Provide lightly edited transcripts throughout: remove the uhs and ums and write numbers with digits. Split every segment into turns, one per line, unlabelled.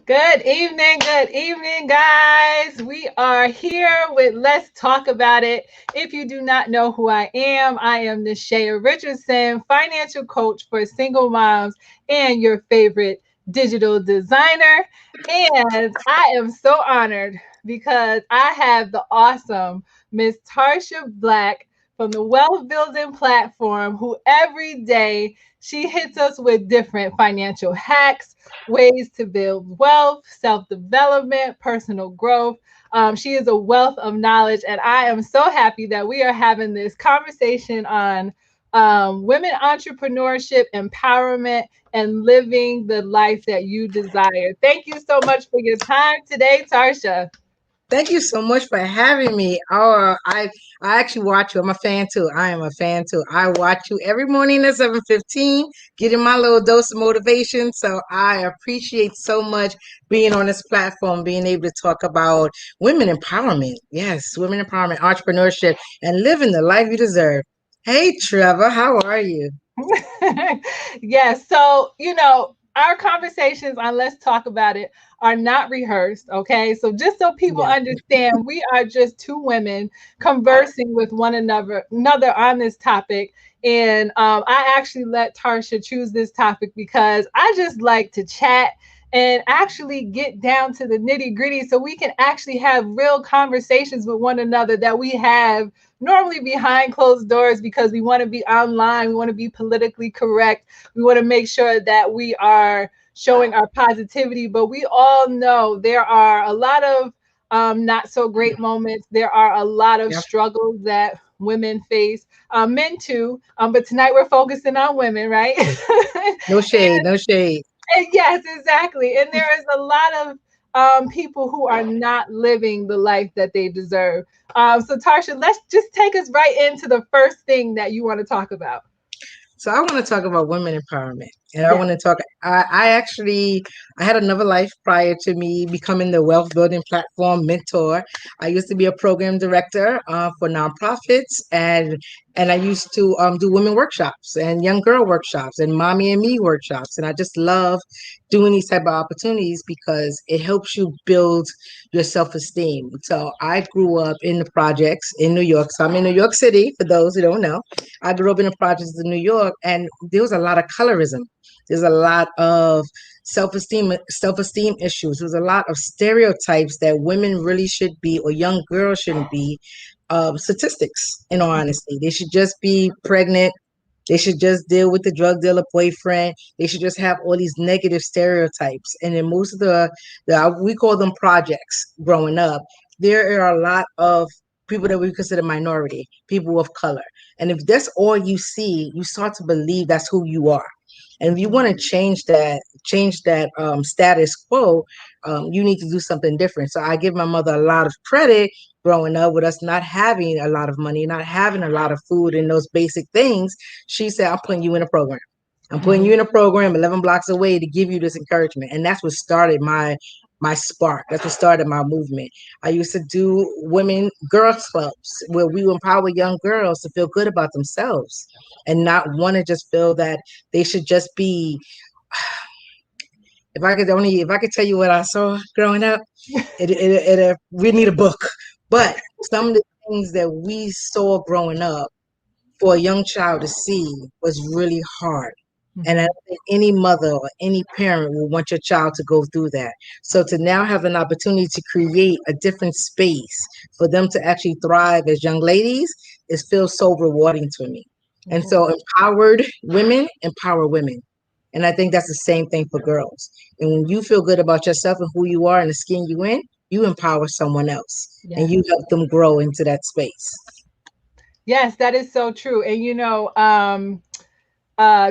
Good evening, guys. We are here with Let's Talk About It. If you do not know who I am Nishaya Richardson, financial coach for single moms and your favorite digital designer. And I am so honored because I have the awesome Miss Tarsha Black from the Wealth Building platform, who every day she hits us with different financial hacks, ways to build wealth, self development, personal growth. She is a wealth of knowledge, and I am so happy that we are having this conversation on women entrepreneurship, empowerment, and living the life that you desire. Thank you so much for your time today, Tarsha.
Thank you so much for having me. I actually watch you. I'm a fan too. I am a fan too. I watch you every morning at 7:15, getting my little dose of motivation. So I appreciate so much being on this platform, being able to talk about women empowerment. Yes, women empowerment, entrepreneurship, and living the life you deserve. Hey, Trevor, how are you?
Yes. So, our conversations on Let's Talk About It are not rehearsed. Okay. So, just so people
Yeah.
understand, we are just two women conversing with one another on this topic. And I actually let Tarsha choose this topic because I just like to chat and actually get down to the nitty gritty so we can actually have real conversations with one another that we have normally behind closed doors, because we want to be online, we want to be politically correct, we want to make sure that we are showing our positivity. But we all know there are a lot of not so great moments. There are a lot of
Yeah.
struggles that women face, men too. But tonight we're focusing on women, right?
No shade, no shade.
And yes, exactly. And there is a lot of people who are not living the life that they deserve. So, Tarsha, let's just take us right into the first thing that you want to talk about.
So I want to talk about women empowerment. And I
Yeah.
want to talk, I had another life prior to me becoming the wealth building platform mentor. I used to be a program director for nonprofits, and I used to do women workshops and young girl workshops and mommy and me workshops. And I just love doing these type of opportunities because it helps you build your self-esteem. So I grew up in the projects in New York. So I'm in New York City, for those who don't know. I grew up in the projects in New York, and there was a lot of colorism. There's a lot of self esteem issues. There's a lot of stereotypes that women really should be, or young girls shouldn't be. Statistics, in all honesty, they should just be pregnant. They should just deal with the drug dealer boyfriend. They should just have all these negative stereotypes. And in most of the we call them projects growing up, there are a lot of people that we consider minority, people of color. And if that's all you see, you start to believe that's who you are. And if you want to change that status quo, you need to do something different. So I give my mother a lot of credit growing up with us not having a lot of money, not having a lot of food and those basic things. She said, I'm putting you in a program. I'm putting you in a program 11 blocks away to give you this encouragement. And that's what started my spark. That's what started my movement. I used to do women girls clubs where we empower young girls to feel good about themselves and not want to just feel that they should just be. If I could tell you what I saw growing up, we need a book. But some of the things that we saw growing up for a young child to see was really hard. And I don't think any mother or any parent will want your child to go through that. So to now have an opportunity to create a different space for them to actually thrive as young ladies, it feels so rewarding to me. And so empowered women empower women. And I think that's the same thing for girls. And when you feel good about yourself and who you are and the skin you in, you empower someone else and
Yes.
you help them grow into that space.
Yes, that is so true. And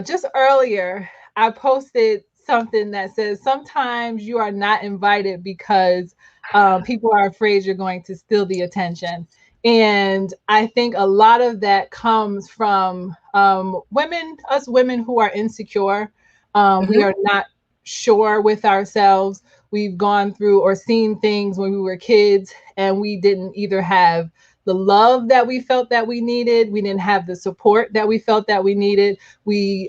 just earlier, I posted something that says sometimes you are not invited because people are afraid you're going to steal the attention. And I think a lot of that comes from us women who are insecure. We
Hmm.
are not sure with ourselves. We've gone through or seen things when we were kids, and we didn't either have the love that we felt that we needed. We didn't have the support that we felt that we needed. We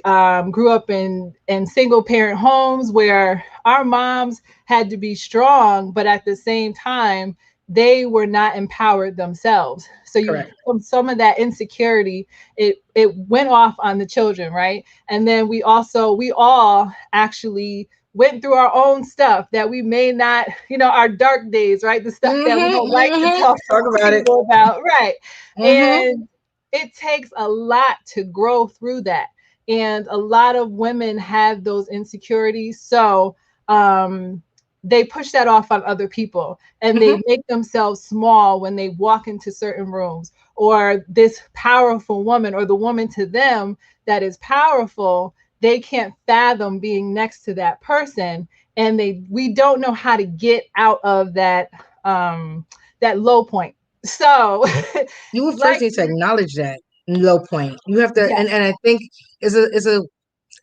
grew up in single parent homes where our moms had to be strong, but at the same time, they were not empowered themselves. So you
Correct.
some of that insecurity, it went off on the children, right? And then we all actually went through our own stuff that we may not, our dark days, right? The stuff that we don't like to talk
Talk
to
about it.
people about, right?
Mm-hmm.
And it takes a lot to grow through that. And a lot of women have those insecurities. So they push that off on other people and
Mm-hmm.
they make themselves small when they walk into certain rooms, or this powerful woman or the woman to them that is powerful, they can't fathom being next to that person, and we don't know how to get out of that low point. So
You would first
like
need to acknowledge that low point. You have to,
yeah.
and I think is a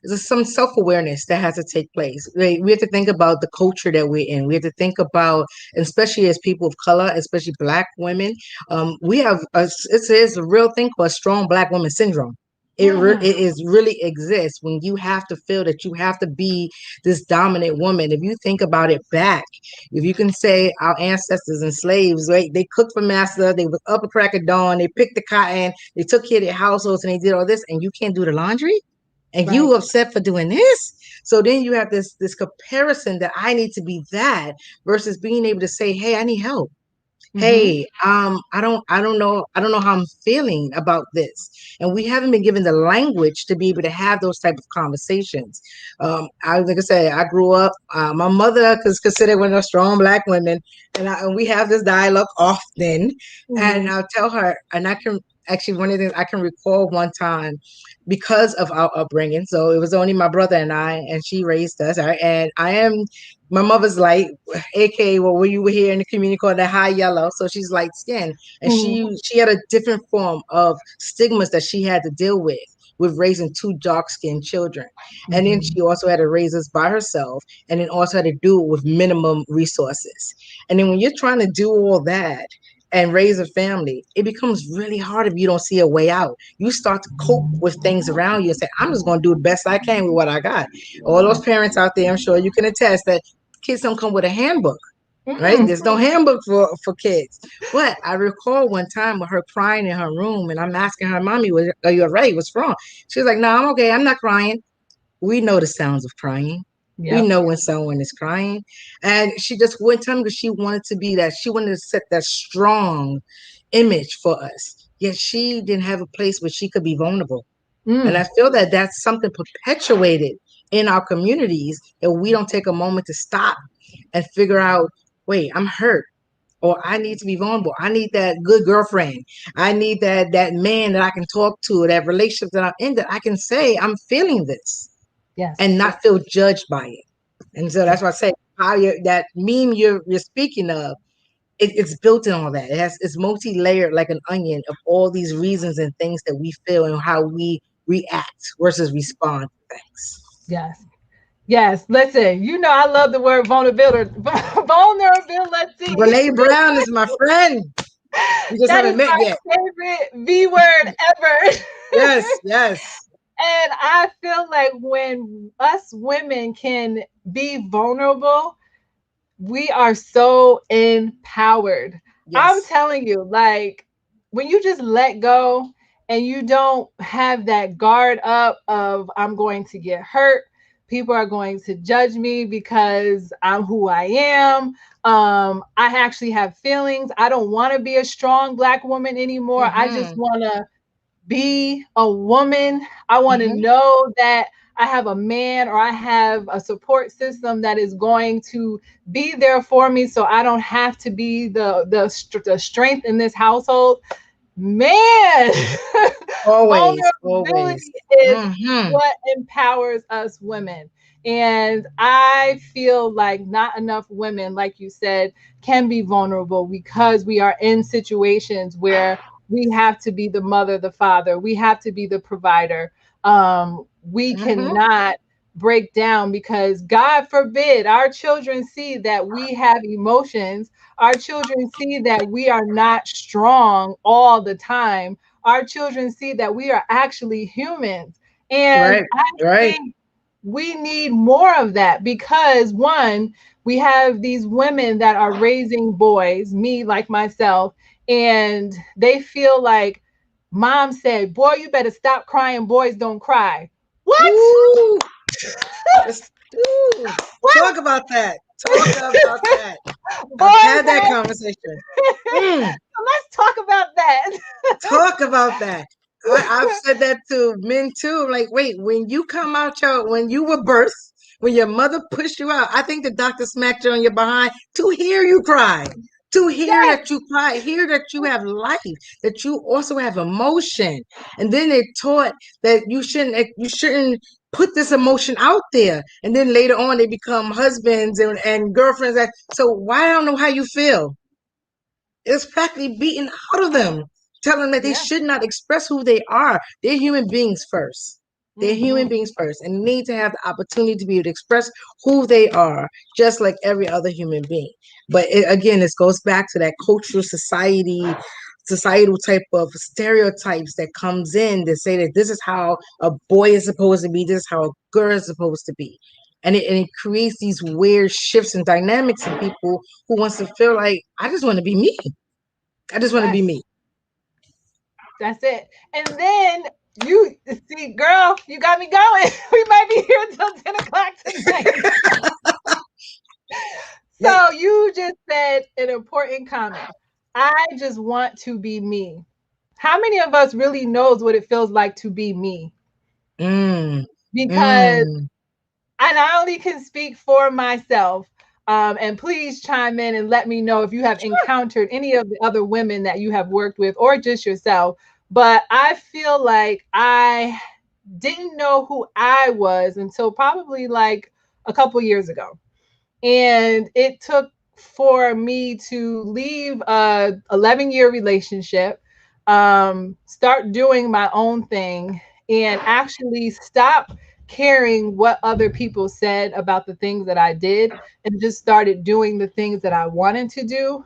there's some self-awareness that has to take place. We have to think about the culture that we're in. We have to think about, especially as people of color, especially Black women, we have it's a real thing called strong Black woman syndrome.
Mm,
It is really exists when you have to feel that you have to be this dominant woman. If you think about it back, if you can say our ancestors and slaves, right? They cooked for master, they was up a crack of dawn, they picked the cotton, they took care of their households, and they did all this, and you can't do the laundry, and
right.
you upset for doing this. So then you have this comparison that I need to be that versus being able to say, hey, I need help.
Mm-hmm.
Hey, I don't know how I'm feeling about this. And we haven't been given the language to be able to have those type of conversations. Like I said, I grew up, my mother is considered one of those strong Black women, and we have this dialogue often. And
Mm-hmm.
I'll tell her, and I can actually, one of the things I can recall one time, because of our upbringing. So it was only my brother and I, and she raised us. And I am my mother's light, aka what we were here in the community called the high yellow. So she's light skinned, and
Mm-hmm.
she had a different form of stigmas that she had to deal with raising two dark skinned children. And then
Mm-hmm.
she also had to raise us by herself, and then also had to do it with minimum resources. And then when you're trying to do all that and raise a family, it becomes really hard if you don't see a way out. You start to cope with things around you and say, I'm just going to do the best I can with what I got. All those parents out there, I'm sure you can attest that kids don't come with a handbook, right?
Mm-mm.
There's no handbook for kids. But I recall one time with her crying in her room, and I'm asking her, Mommy, are you all right? What's wrong? She was like, No, I'm okay. I'm not crying. We know the sounds of crying. We
Yep.
know when someone is crying. And she just wouldn't tell me because she wanted to be that. She wanted to set that strong image for us. Yet she didn't have a place where she could be vulnerable. And
Mm.
I feel that that's something perpetuated in our communities that we don't take a moment to stop and figure out, wait, I'm hurt. Or I need to be vulnerable. I need that good girlfriend. I need that man that I can talk to, that relationship that I'm in, that I can say I'm feeling this
Yes.
and not feel judged by it. And so that's why I say how that meme you're speaking of, it's built in all that. It's multi-layered like an onion of all these reasons and things that we feel and how we react versus respond to things.
Yes. Yes. Listen, I love the word vulnerability. Vulnerability.
Brene Brown is my friend. We just
That
haven't
is
met
my
yet.
favorite V word ever.
Yes, yes.
And I feel like when us women can be vulnerable, we are so empowered. I'm
Yes.
telling you, like when you just let go and you don't have that guard up of I'm going to get hurt, people are going to judge me because I'm who I am. I actually have feelings. I don't want to be a strong Black woman anymore. I just
Mm-hmm.
want to be a woman. I want to
Mm-hmm.
know that I have a man or I have a support system that is going to be there for me so I don't have to be the strength in this household. Man,
Always, always.
vulnerability is
Mm-hmm.
what empowers us women. And I feel like not enough women, like you said, can be vulnerable because we are in situations where we have to be the mother, the father, we have to be the provider. We
Mm-hmm.
cannot break down, because God forbid our children see that we have emotions. Our children see that we are not strong all the time. Our children see that we are actually humans. And
Right,
I
right.
think we need more of that, because one, we have these women that are raising boys, me like myself, and they feel like mom said, boy, you better stop crying, boys don't cry. What?
Ooh, ooh.
What?
Talk about that. Talk about that. I've
Boys
had that
ain't.
conversation. Mm.
Let's talk about that.
Talk about that. I've said that to men too. I'm like, wait, when you come out when you were birthed, when your mother pushed you out, I think the doctor smacked you on your behind to hear you cry, to hear
Yes.
that you cry, hear that you have life, that you also have emotion. And then they taught that you shouldn't put this emotion out there. And then later on they become husbands and girlfriends. So why I don't know how you feel? It's practically beaten out of them, telling them that they
Yeah.
should not express who they are. They're human beings first. They're human
Hmm.
beings first and need to have the opportunity to be able to express who they are, just like every other human being. But again, this goes back to that cultural societal type of stereotypes that comes in that say that this is how a boy is supposed to be, this is how a girl is supposed to be. And it creates these weird shifts and dynamics in people who wants to feel like, I just want to be me. I just want to be
Yes.
me.
That's it. And then you see, girl, you got me going. We might be here until 10 o'clock tonight.
Yeah.
So you just said an important comment. I just want to be me. How many of us really knows what it feels like to be me?
Mm,
Because,
mm.
and I only can speak for myself. And please chime in and let me know if you have encountered any of the other women that you have worked with, or just yourself. But I feel like I didn't know who I was until probably like a couple years ago. And it took for me to leave a 11-year relationship, start doing my own thing, and actually stop caring what other people said about the things that I did, and just started doing the things that I wanted to do.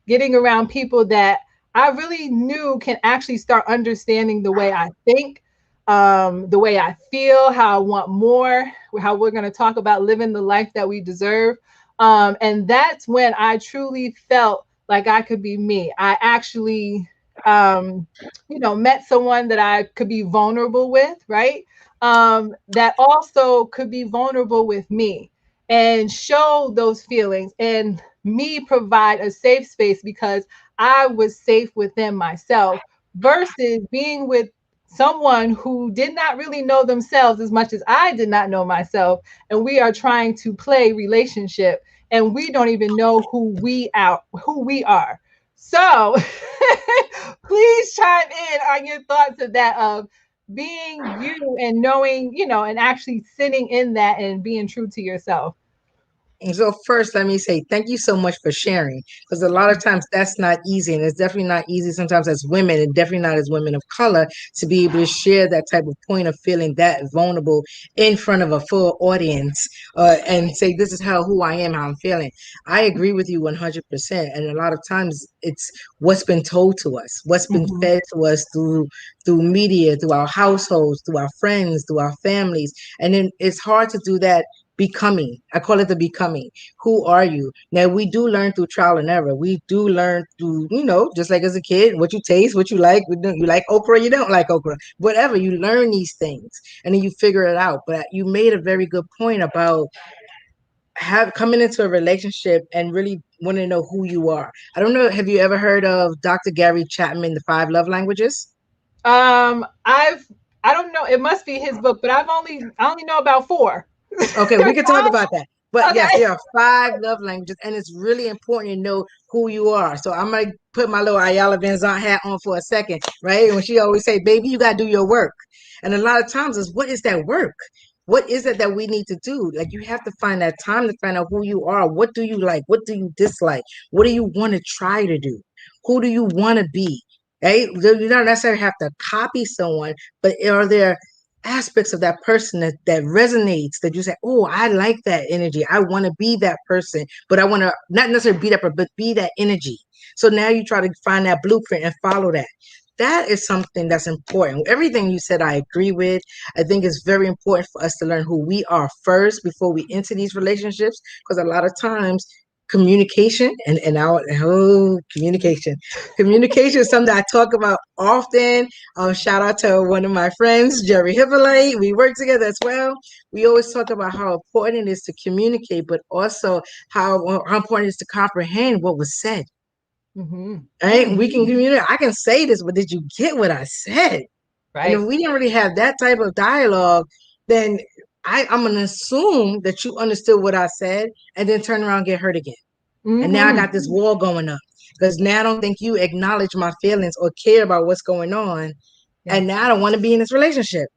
Getting around people that I really knew can actually start understanding the way I think, the way I feel, how I want more, how we're going to talk about living the life that we deserve. And that's when I truly felt like I could be me. I actually, met someone that I could be vulnerable with, right? That also could be vulnerable with me and show those feelings, and me provide a safe space because I was safe within myself, versus being with someone who did not really know themselves as much as I did not know myself. And we are trying to play relationship, and we don't even know who we are. So please chime in on your thoughts of that, of being you and knowing, and actually sitting in that and being true to yourself.
And so first, let me say thank you so much for sharing, because a lot of times that's not easy, and it's definitely not easy sometimes as women, and definitely not as women of color, to be able to share that type of point of feeling that vulnerable in front of a full audience, and say this is who I am, how I'm feeling. I agree with you 100%, and a lot of times it's what's been told to us, what's been
Mhm.
fed to us through media, through our households, through our friends, through our families, and then it's hard to do that becoming. I call it the becoming. Who are you? Now we do learn through trial and error. We do learn through, just like as a kid, what you taste, what you like. You like okra, you don't like okra. Whatever. You learn these things and then you figure it out. But you made a very good point about coming into a relationship and really wanting to know who you are. I don't know. Have you ever heard of Dr. Gary Chapman, The Five Love Languages?
I don't know. It must be his book, but I only know about four.
Okay, we can talk about that. But yes,
Okay.
there are five love languages, and it's really important to know who you are. So I'm gonna put my little Ayala Van Zant hat on for a second, right? When she always say, "Baby, you gotta do your work," and a lot of times is what is that work? What is it that we need to do? Like you have to find that time to find out who you are. What do you like? What do you dislike? What do you want to try to do? Who do you want to be? Right? You don't necessarily have to copy someone, but are there aspects of that person that resonates, that you say, oh, I like that energy. I want to be that person, but I want to not necessarily be that person, but be that energy. So now you try to find that blueprint and follow that. That is something that's important. Everything you said, I agree with. I think it's very important for us to learn who we are first before we enter these relationships, because a lot of times communication and our communication is something I talk about often. Shout out to one of my friends, Jerry Hippolyte. We work together as well. We always talk about how important it is to communicate, but also how important it is to comprehend what was said.
Mm-hmm.
Right? We
Mm-hmm.
can communicate. I can say this, but did you get what I said? And if
Right.
we didn't really have that type of dialogue, then I'm gonna assume that you understood what I said, and then turn around and get hurt again. And now I
Mm-hmm.
got this wall going up because now I don't think you acknowledge my feelings or care about what's going on. And
Yes.
now I don't want to be in this relationship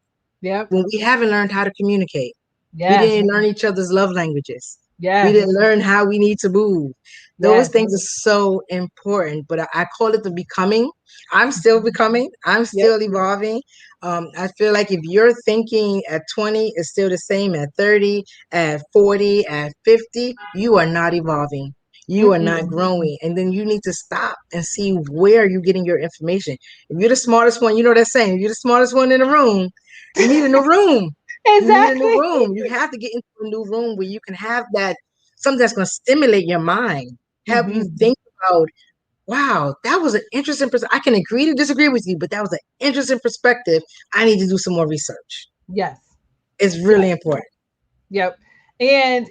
Yep.
when we haven't learned how to communicate. We
Yes.
didn't learn each other's love languages. We didn't
Yes.
learn how we need to move. Those
Yes.
things are so important, but I call it the becoming. I'm still becoming. I'm
Yep.
still evolving. I feel like if you're thinking at 20 is still the same at 30, at 40, at 50, you are not evolving. You are not
Mm-mm.
growing. And then you need to stop and see where you're getting your information. If you're the smartest one, you know that saying, if you're the smartest one in the room, you need a new room. You need a new
Exactly.
room. You have to get into a new room where you can have that something that's going to stimulate your mind, help you
Mm-hmm.
think about, wow, that was an interesting perspective. I can agree to disagree with you, but that was an interesting perspective. I need to do some more research.
Yes.
It's
Yes.
really important.
Yep. And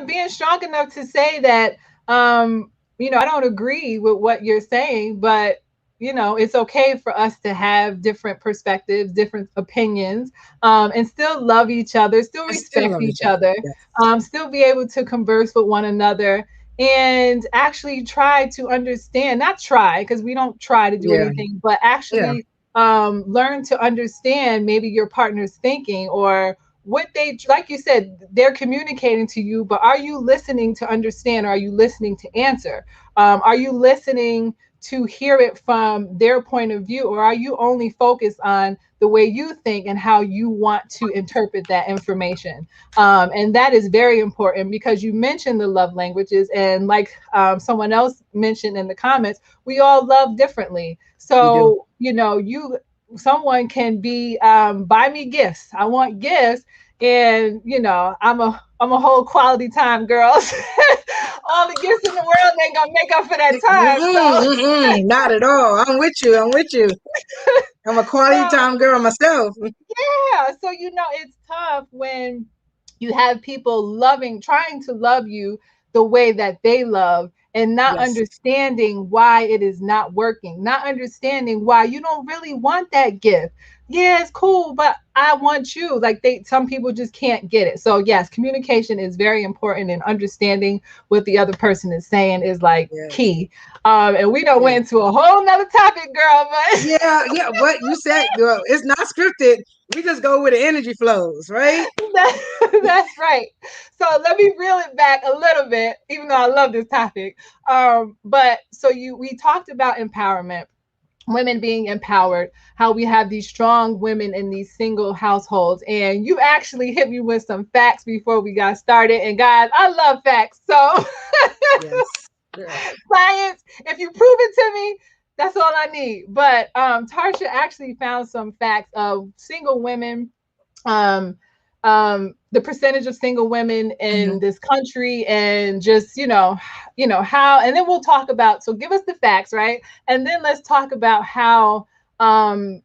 being strong enough to say that I don't agree with what you're saying, but it's okay for us to have different perspectives, different opinions, and still love each other, still
I still
respect
love each
each
other.
other,
Yes.
still be able to converse with one another and actually try to understand, not try, because we don't try to do
Yeah.
anything, but
Yeah.
actually learn to understand maybe your partner's thinking, or what they, like you said, they're communicating to you, but are you listening to understand? Are you listening to answer? Are you listening to hear it from their point of view, or are you only focused on the way you think and how you want to interpret that information? And that is very important, because you mentioned the love languages, and like someone else mentioned in the comments, we all love differently.
We do.
So you someone can be buy me gifts. I want gifts, and I'm a whole quality time girl. All the gifts in the world ain't gonna make up for that time.
Mm-mm,
So
mm-mm, not at all. I'm with you. I'm with you. I'm a quality
so
time girl myself.
yeah, so it's tough when you have people trying to love you the way that they love, and not
Yes.
understanding why it is not working, not understanding why you don't really want that gift. Yeah, it's cool, but I want you. Like, some people just can't get it. So yes, communication is very important, and understanding what the other person is saying is like
Yes.
key. And we don't went
Yes.
into a whole nother topic, girl, but
Yeah, yeah. What you said, girl, it's not scripted. We just go where the energy flows, right?
That's right. So let me reel it back a little bit, even though I love this topic. But so we talked about empowerment, women being empowered, how we have these strong women in these single households. And you actually hit me with some facts before we got started. And guys, I love facts. So
Yes. Girl.
science, if you prove it to me, that's all I need. But Tarsha actually found some facts of single women, um, the percentage of single women in
Mhm.
this country, and just how. And then we'll talk about. So give us the facts, right? And then let's talk about how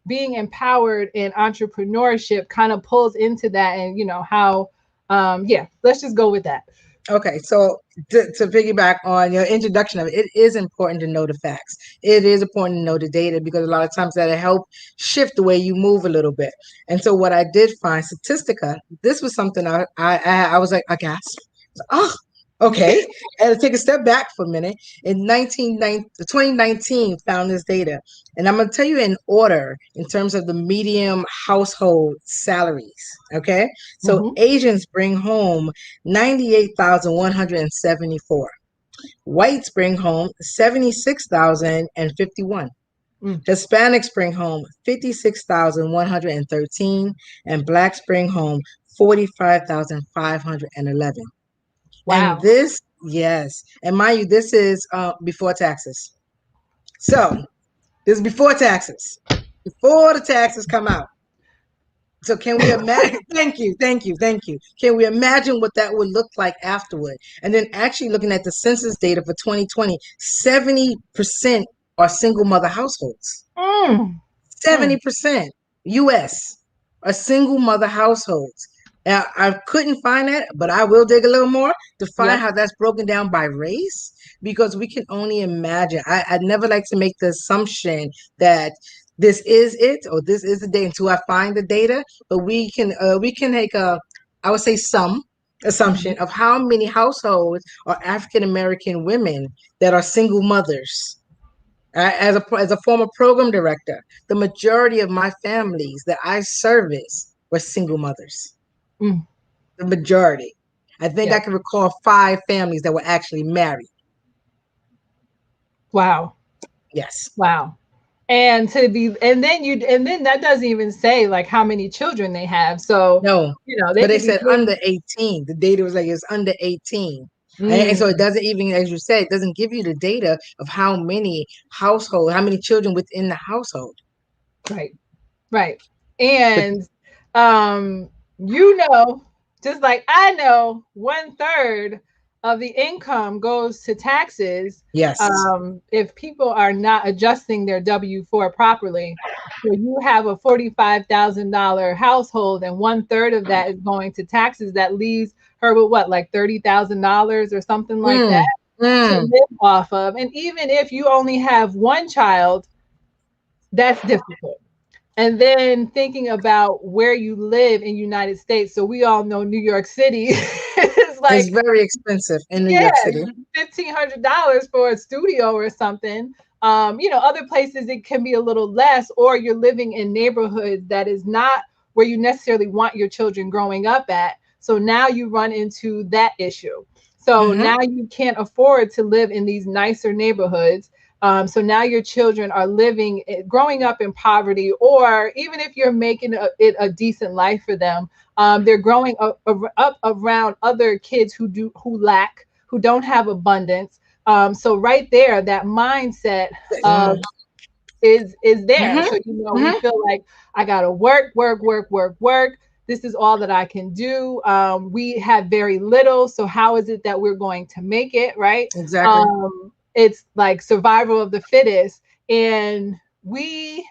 being empowered in entrepreneurship kind of pulls into that, and how. Yeah, let's just go with that.
Okay, so to piggyback on your introduction of it, it is important to know the facts. It is important to know the data because a lot of times that'll help shift the way you move a little bit. And so what I did find, Statistica, this was something I was like, I gasped. Oh, okay. And to take a step back for a minute, in 2019 found this data. And I'm going to tell you in order in terms of the medium household salaries. Okay. So
Mm-hmm.
Asians bring home 98,174. Whites bring home 76,051.
Mm.
Hispanics bring home 56,113, and blacks bring home 45,511. And
Wow.
this, yes, and mind you, this is before taxes. So this is before taxes, before the taxes come out. So can we imagine? Thank you, thank you, thank you. Can we imagine what that would look like afterward? And then actually looking at the census data for 2020, 70% are single mother households.
Mm. Mm.
70% US are single mother households. Now, I couldn't find that, but I will dig a little more to find
Yep.
how that's broken down by race because we can only imagine. I'd never like to make the assumption that this is it or this is the data until I find the data, but we can make a, I would say some assumption
Mhm.
of how many households are African American women that are single mothers. As a former program director, the majority of my families that I service were single mothers.
Mm.
The majority. I think I
Yep.
can recall 5 families that were actually married.
Wow.
Yes.
Wow. And to be, and then that doesn't even say like how many children they have. So,
No,
they
but they
could be
said under
doing.
18. The data was like it's under 18. And so it
Mm,
doesn't even, as you said, it doesn't give you the data of how many children within the household.
right. Right.
But
And um, you know, just like I know, 1/3 of the income goes to taxes
yes.
if people are not adjusting their W-4 properly. So you have a $45,000 household, and 1/3 of that is going to taxes. That leaves her with what, like $30,000 or something like that
Mm,
to
mm,
live off of. And even if you only have one child, that's difficult. And then thinking about where you live in United States. So we all know New York City is
it's
like,
very expensive in New
yeah,
York City.
$1,500 for a studio or something. Other places it can be a little less, or you're living in neighborhoods that is not where you necessarily want your children growing up at. So now you run into that issue. So
Hmm.
now you can't afford to live in these nicer neighborhoods. So now your children are growing up in poverty, or even if you're making it a decent life for them, they're growing up around other kids who lack, who don't have abundance. So right there, that mindset
Mm,
is there.
hmm.
So we
Hmm.
feel like I gotta work, work, work, work, work. This is all that I can do. We have very little, so how is it that we're going to make it, right?
Exactly.
It's like survival of the fittest, and we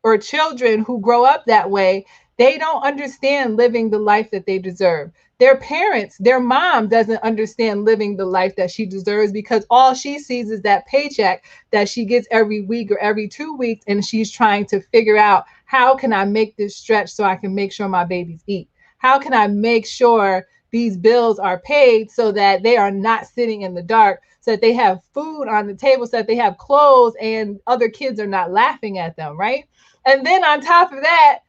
or children who grow up that way, they don't understand living the life that they deserve. Their parents, their mom doesn't understand living the life that she deserves because all she sees is that paycheck that she gets every week or every 2 weeks. And she's trying to figure out, how can I make this stretch so I can make sure my babies eat? How can I make sure these bills are paid so that they are not sitting in the dark, so that they have food on the table, so that they have clothes and other kids are not laughing at them, right? And then on top of that,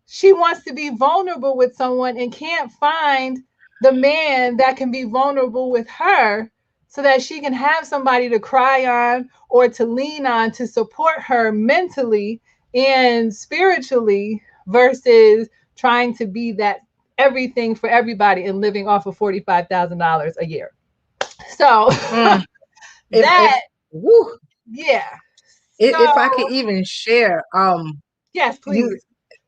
she wants to be vulnerable with someone and can't find the man that can be vulnerable with her so that she can have somebody to cry on or to lean on to support her mentally and spiritually versus trying to be that everything for everybody and living off of $45,000 a year. So
Mm. If
that,
woo,
yeah.
if I
So,
could even share,
yes,
you
please.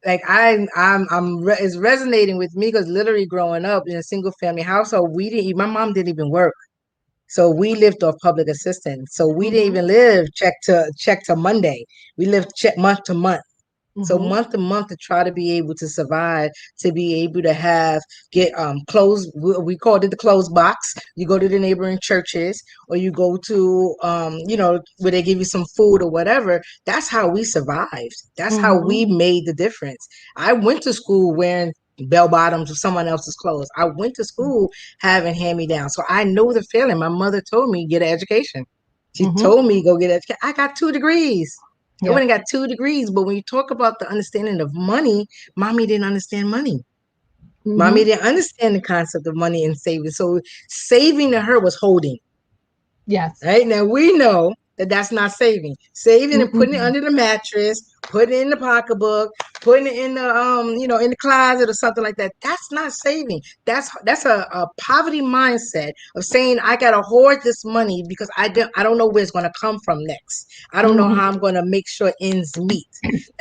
like it's resonating with me because literally growing up in a single family household, my mom didn't even work. So we lived off public assistance. So we didn't
Mm-hmm.
even live check to Monday. We lived check month to month. So
Mm-hmm.
month to month to try to be able to survive, to be able to get clothes. We called it the clothes box. You go to the neighboring churches, or you go to where they give you some food or whatever. That's how we survived. That's how
Mm-hmm.
we made the difference. I went to school wearing bell bottoms or someone else's clothes. I went to school having hand me down. So I know the feeling. My mother told me get an education. She
Mm-hmm.
told me go get an education. I got 2 degrees. I went
Yep.
and got 2 degrees. But when you talk about the understanding of money, mommy didn't understand money. Mommy
Mm-hmm.
didn't understand the concept of money and saving. So saving to her was holding.
Yes.
Right now we know. That's not saving. Saving and putting it
Mm-mm.
under the mattress, putting it in the pocketbook, putting it in the in the closet or something like that. That's not saving. That's a poverty mindset of saying I gotta hoard this money because I don't know where it's gonna come from next. I don't know how
Mhm.
I'm gonna make sure ends meet.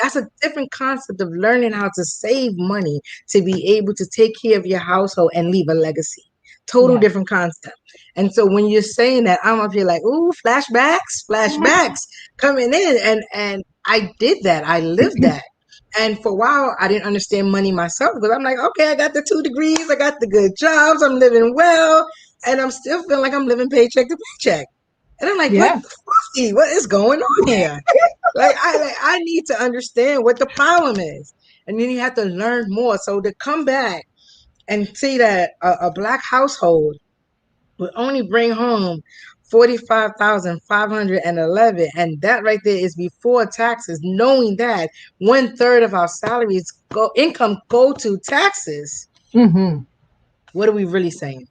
That's a different concept of learning how to save money to be able to take care of your household and leave a legacy. Total
Yes.
different concept. And so when you're saying that, I'm up here like, ooh, flashbacks, flashbacks coming in. And I did that. I lived that. And for a while, I didn't understand money myself because I'm like, okay, I got the 2 degrees, I got the good jobs, I'm living well, and I'm still feeling like I'm living paycheck to paycheck. And I'm like,
Yeah.
what is going on here? Like I need to understand what the problem is. And then you have to learn more. So to come back and see that a black household would only bring home 45,511, and that right there is before taxes, knowing that 1/3 of our salaries income go to taxes.
Hmm.
What are we really saying?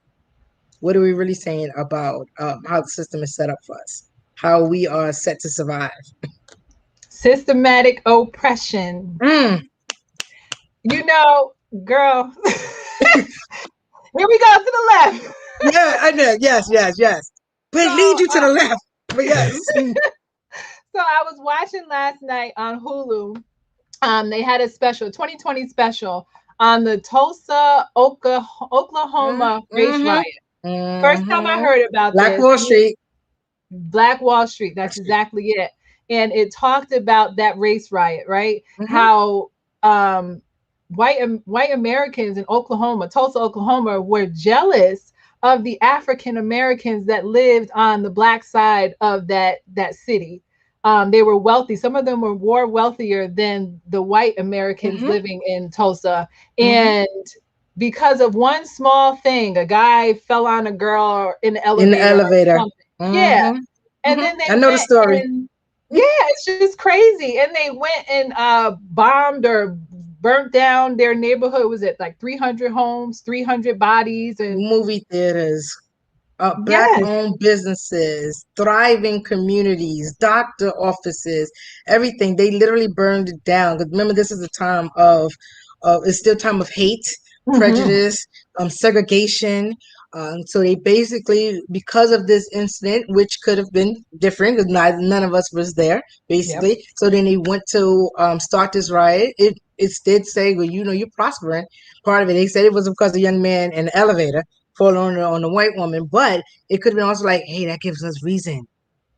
What are we really saying about how the system is set up for us, how we are set to survive?
Systematic oppression.
Mm.
You know, girl, here we go to the left.
Yeah, I know. Yes, yes, yes. But
So,
it leads you to the left. But yes.
so I was watching last night on Hulu. They had a special 2020 special on the Tulsa, Oklahoma race
Mm-hmm.
riot. First time I
Mm-hmm.
heard about
Black
this,
Wall Street.
Black Wall Street. That's exactly it. And it talked about that race riot, right?
Mm-hmm.
How um, white Americans in Oklahoma, Tulsa, Oklahoma, were jealous of the African Americans that lived on the black side of that city. They were wealthy. Some of them were more wealthier than the white Americans
Mm-hmm.
living in Tulsa,
Mm-hmm.
and because of one small thing, a guy fell on a girl in the
In the
elevator or
elevator.
something. Yeah,
Mm-hmm.
and
Mm-hmm.
then they
I know the
went
story.
and yeah, it's just crazy. And they went and bombed or burnt down their neighborhood. Was it like 300 homes, 300 bodies, and
Movie theaters, black
yes.
owned businesses, thriving communities, doctor offices, everything. They literally burned it down. 'Cause remember, this is a time of it's still time of hate,
Hmm.
prejudice, segregation. So they basically, because of this incident, which could have been different, because none of us was there,
Yep.
basically. So then they went to start this riot. It did say, well, you're prospering. Part of it, they said it was because a young man in the elevator fall on the white woman, but it could have been also like, hey, that gives us reason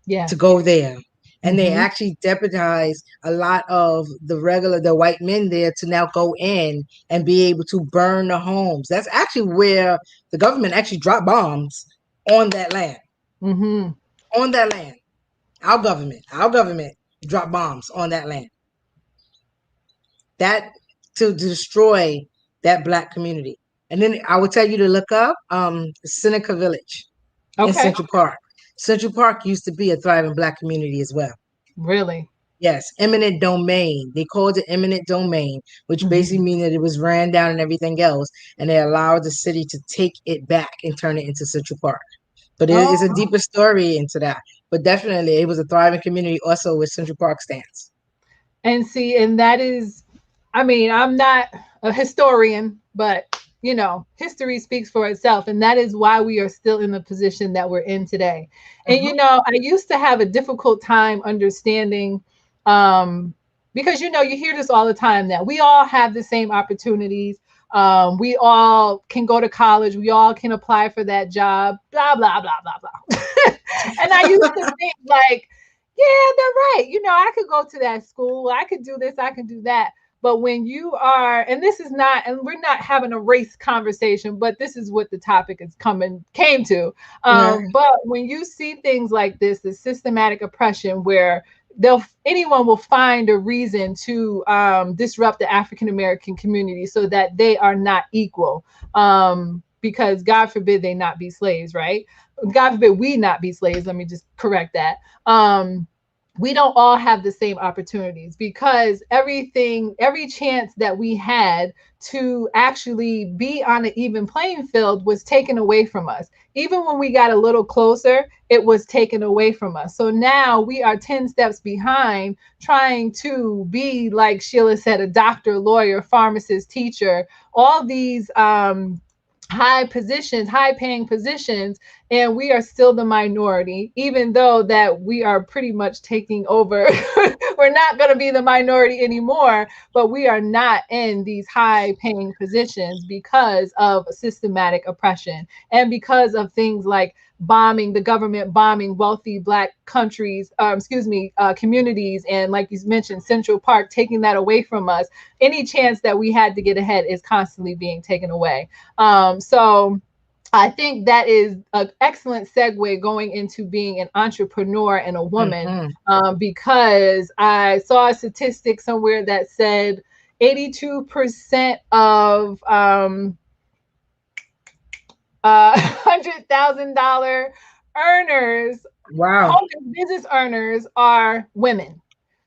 Yeah.
to go there. And they
Hmm.
actually deputized a lot of the white men there to now go in and be able to burn the homes. That's actually where the government actually dropped bombs on that land.
Hmm.
On that land. Our government dropped bombs on that land. That to destroy that black community. And then I would tell you to look up Seneca Village in
Okay.
Central Park. Central Park used to be a thriving black community as well.
Really.
Yes, eminent domain. They called it eminent domain, which basically
Hmm.
means that it was ran down and everything else, and they allowed the city to take it back and turn it into Central Park. But it is a
Oh,
deeper story into that. But definitely, it was a thriving community also with Central Park stands.
and see, and that is, I mean, I'm not a historian, but history speaks for itself, and that is why we are still in the position that we're in today. And
Hmm.
I used to have a difficult time understanding, um, because you hear this all the time that we all have the same opportunities. We all can go to college. We all can apply for that job. Blah blah blah blah blah. And I used to think like, yeah, they're right. I could go to that school. I could do this. I can do that. But when you are, and this is not, and we're not having a race conversation, but this is what the topic is came to.
Yeah.
But when you see things like this, the systematic oppression, where anyone will find a reason to disrupt the African American community so that they are not equal. Because God forbid they not be slaves, right? God forbid we not be slaves. Let me just correct that. we don't all have the same opportunities, because every chance that we had to actually be on an even playing field was taken away from us. Even when we got a little closer, it was taken away from us. So now we are 10 steps behind, trying to be, like Sheila said, a doctor, lawyer, pharmacist, teacher, all these high positions, high paying positions, and we are still the minority, even though that we are pretty much taking over. We're not going to be the minority anymore, but we are not in these high paying positions because of systematic oppression, and because of things like bombing, the government bombing wealthy Black countries, communities, and like you mentioned, Central Park, taking that away from us. Any chance that we had to get ahead is constantly being taken away. So I think that is an excellent segue going into being an entrepreneur and a woman,
Mhm.
because I saw a statistic somewhere that said 82% of $100,000 earners,
Wow.
home business earners, are women.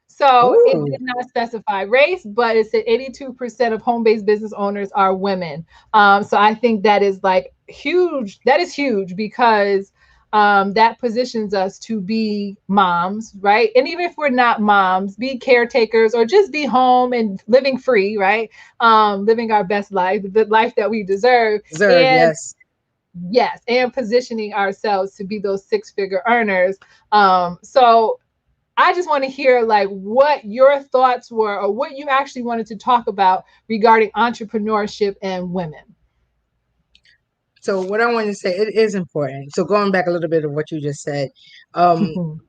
So it
Ooh.
did not specify race, but it said 82% of home-based business owners are women. So I think that is like huge. That is huge, because that positions us to be moms, right? And even if we're not moms, be caretakers or just be home and living free, right? Living our best life, the life that we deserve.
Deserve,
And
yes.
yes, and positioning ourselves to be those six-figure earners. So I just want to hear like what your thoughts were, or what you actually wanted to talk about regarding entrepreneurship and women.
So what I want to say, it is important. So going back a little bit of what you just said, um,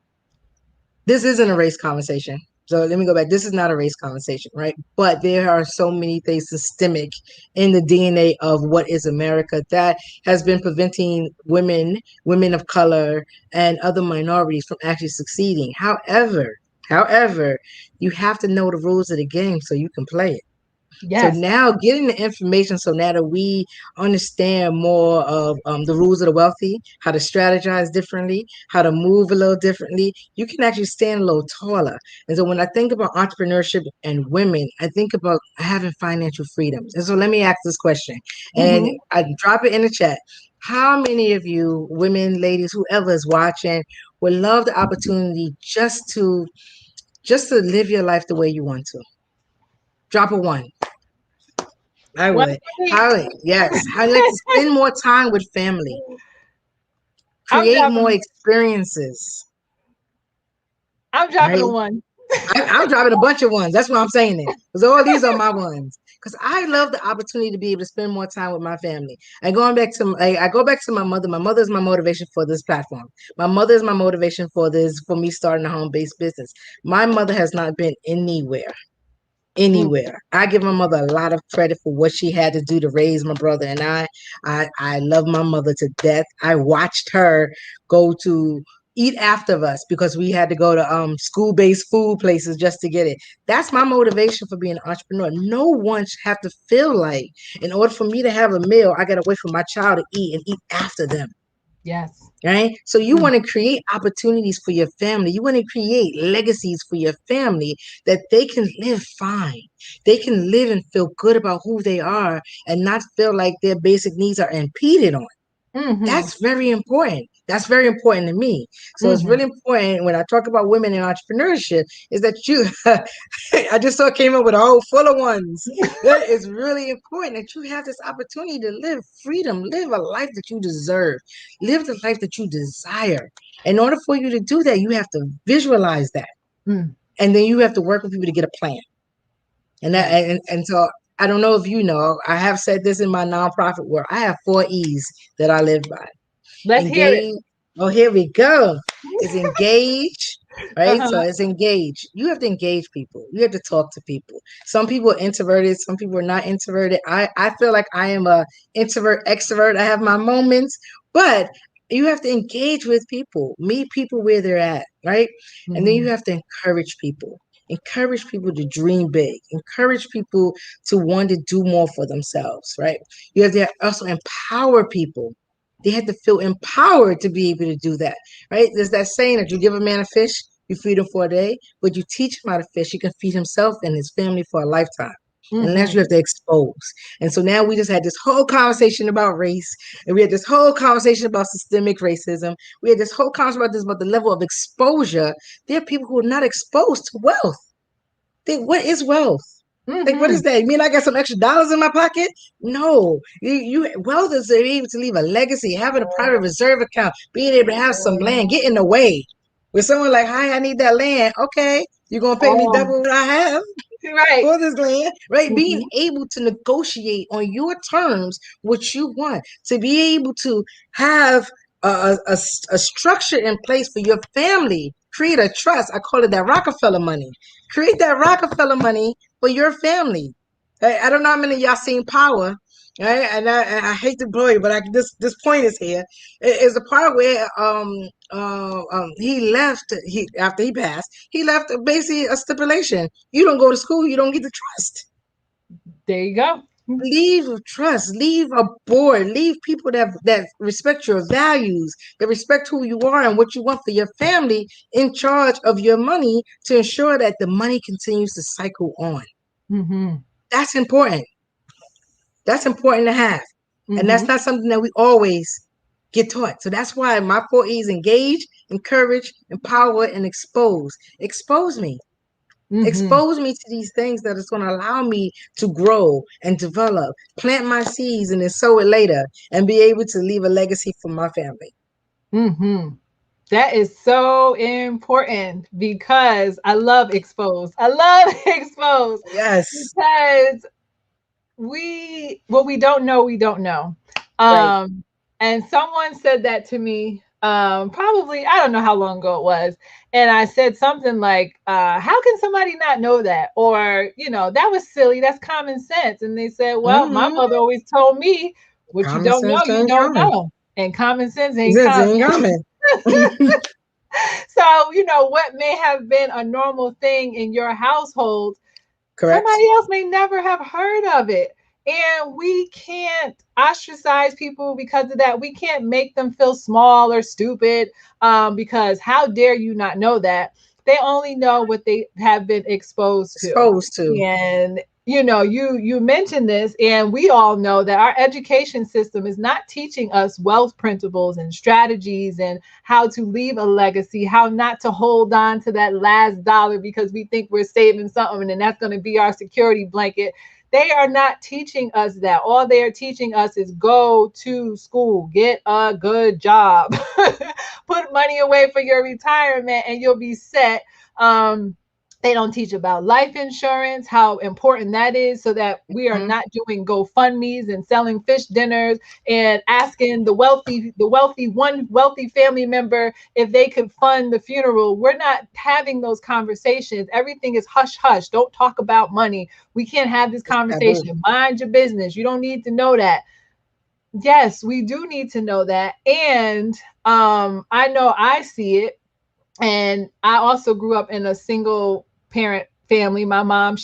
this isn't a race conversation. So let me go back. This is not a race conversation, right? But there are so many things systemic in the DNA of what is America that has been preventing women of color, and other minorities from actually succeeding. However, you have to know the rules of the game so you can play it. So
Yes.
now getting the information, so now that we understand more of the rules of the wealthy, how to strategize differently, how to move a little differently, you can actually stand a little taller. And so when I think about entrepreneurship and women, I think about having financial freedoms. And so let me ask this question, and
Mm-hmm.
I drop it in the chat. How many of you, women, ladies, whoever is watching, would love the opportunity just to live your life the way you want to? Drop a one. I
One
would.
for me.
How, yes. How like to spend more time with family,
I'm
create more
dropping.
experiences,
I'm dropping
right?
a one.
I'm driving a bunch of ones. That's why I'm saying it. Because all these are my ones. Because I love the opportunity to be able to spend more time with my family. And going back to I go back to my mother. My mother is my motivation for this platform. My mother is my motivation for me starting a home-based business. My mother has not been
Mm,
anywhere. I give my mother a lot of credit for what she had to do to raise my brother and I. I love my mother to death. I watched her go to eat after us because we had to go to school-based food places just to get it. That's my motivation for being an entrepreneur. No one should have to feel like in order for me to have a meal, I gotta wait for my child to eat and eat after them.
yes.
Right. So you
Mm,
want to create opportunities for your family. You want to create legacies for your family that they can live fine. They can live and feel good about who they are and not feel like their basic needs are impeded on.
mm-hmm.
That's very important. That's very important to me. So it's
Mm-hmm.
really important when I talk about women in entrepreneurship is that you, I just saw came up with a whole full of ones. That is really important that you have this opportunity to live freedom, live a life that you deserve, live the life that you desire. In order for you to do that, you have to visualize that.
Mm,
And then you have to work with people to get a plan. And that
yes.
and so I don't know if you know, I have said this in my nonprofit work. I have 4 E's that I live by.
Let's hear it.
Engage. Oh, here we go. Is engage, right? So
Uh-huh.
it's engage. You have to engage people. You have to talk to people. Some people are introverted. Some people are not introverted. I feel like I am a introvert, extrovert. I have my moments, but you have to engage with people, meet people where they're at, right? And then you
Mm-hmm.
have to encourage people. Encourage people to dream big. Encourage people to want to do more for themselves, right? You have to also empower people. They had to feel empowered to be able to do that, right? There's that saying that you give a man a fish, you feed him for a day, but you teach him how to fish, he can feed himself and his family for a lifetime. Unless
Mm-hmm.
you have to expose. And so now we just had this whole conversation about race, and we had this whole conversation about systemic racism. We had this whole conversation about the level of exposure. There are people who are not exposed to wealth. What is wealth? Like, what
Mm-hmm.
is that? You mean I got some extra dollars in my pocket? No. Wealth is to be able to leave a legacy, having a private reserve account, being able to have some land, get in the way. With someone like, hi, I need that land. Okay, you're gonna pay me
Oh,
double what I have
right.
for this land, right? Being
Mm-hmm.
able to negotiate on your terms what you want, to be able to have a structure in place for your family, create a trust. I call it that Rockefeller money. Create that Rockefeller money for your family. I don't know how many of y'all seen Power. Right? And I hate to blow you, but this point is here. Is the part where he left he after he passed, he left basically a stipulation. You don't go to school, you don't get the trust.
There you go.
Leave a trust, leave a board, leave people that respect your values, that respect who you are and what you want for your family in charge of your money to ensure that the money continues to cycle on.
Mm-hmm.
That's important. That's important to have. And
Mm-hmm.
that's not something that we always get taught. So that's why my 4 E's: engage, encourage, empower, and expose. Expose me.
Mm-hmm.
Expose me to these things that is going to allow me to grow and develop, plant my seeds and then sow it later and be able to leave a legacy for my family.
Mm-hmm. That is so important because I love exposed. I love exposed
Yes.
because what we don't know, we don't know.
Right.
And someone said that to me, probably, I don't know how long ago it was. And I said something like, how can somebody not know that? Or, that was silly. That's common sense. And they said, well, my
Mm-hmm.
mother always told me, what you
Common
don't know,
sense
you
ain't
don't
common.
know. And common sense ain't
Sense
common.
ain't common.
So, what may have been a normal thing in your household,
Correct.
somebody else may never have heard of it. And we can't ostracize people because of that. We can't make them feel small or stupid, because how dare you not know that? They only know what they have been exposed to.
Exposed to.
And you mentioned this, and we all know that our education system is not teaching us wealth principles and strategies and how to leave a legacy, how not to hold on to that last dollar because we think we're saving something and that's going to be our security blanket. They are not teaching us that. All they are teaching us is go to school, get a good job, put money away for your retirement, and you'll be set. They don't teach about life insurance, how important that is, so that we are
Mhm.
not doing GoFundMe's and selling fish dinners and asking the wealthy family member if they could fund the funeral. We're not having those conversations. Everything is hush hush. Don't talk about money. We can't have this
It's taboo.
conversation. Mind your business. You don't need to know that. Yes, we do need to know that. And I know I see it, and I also grew up in a single parent family. My mom,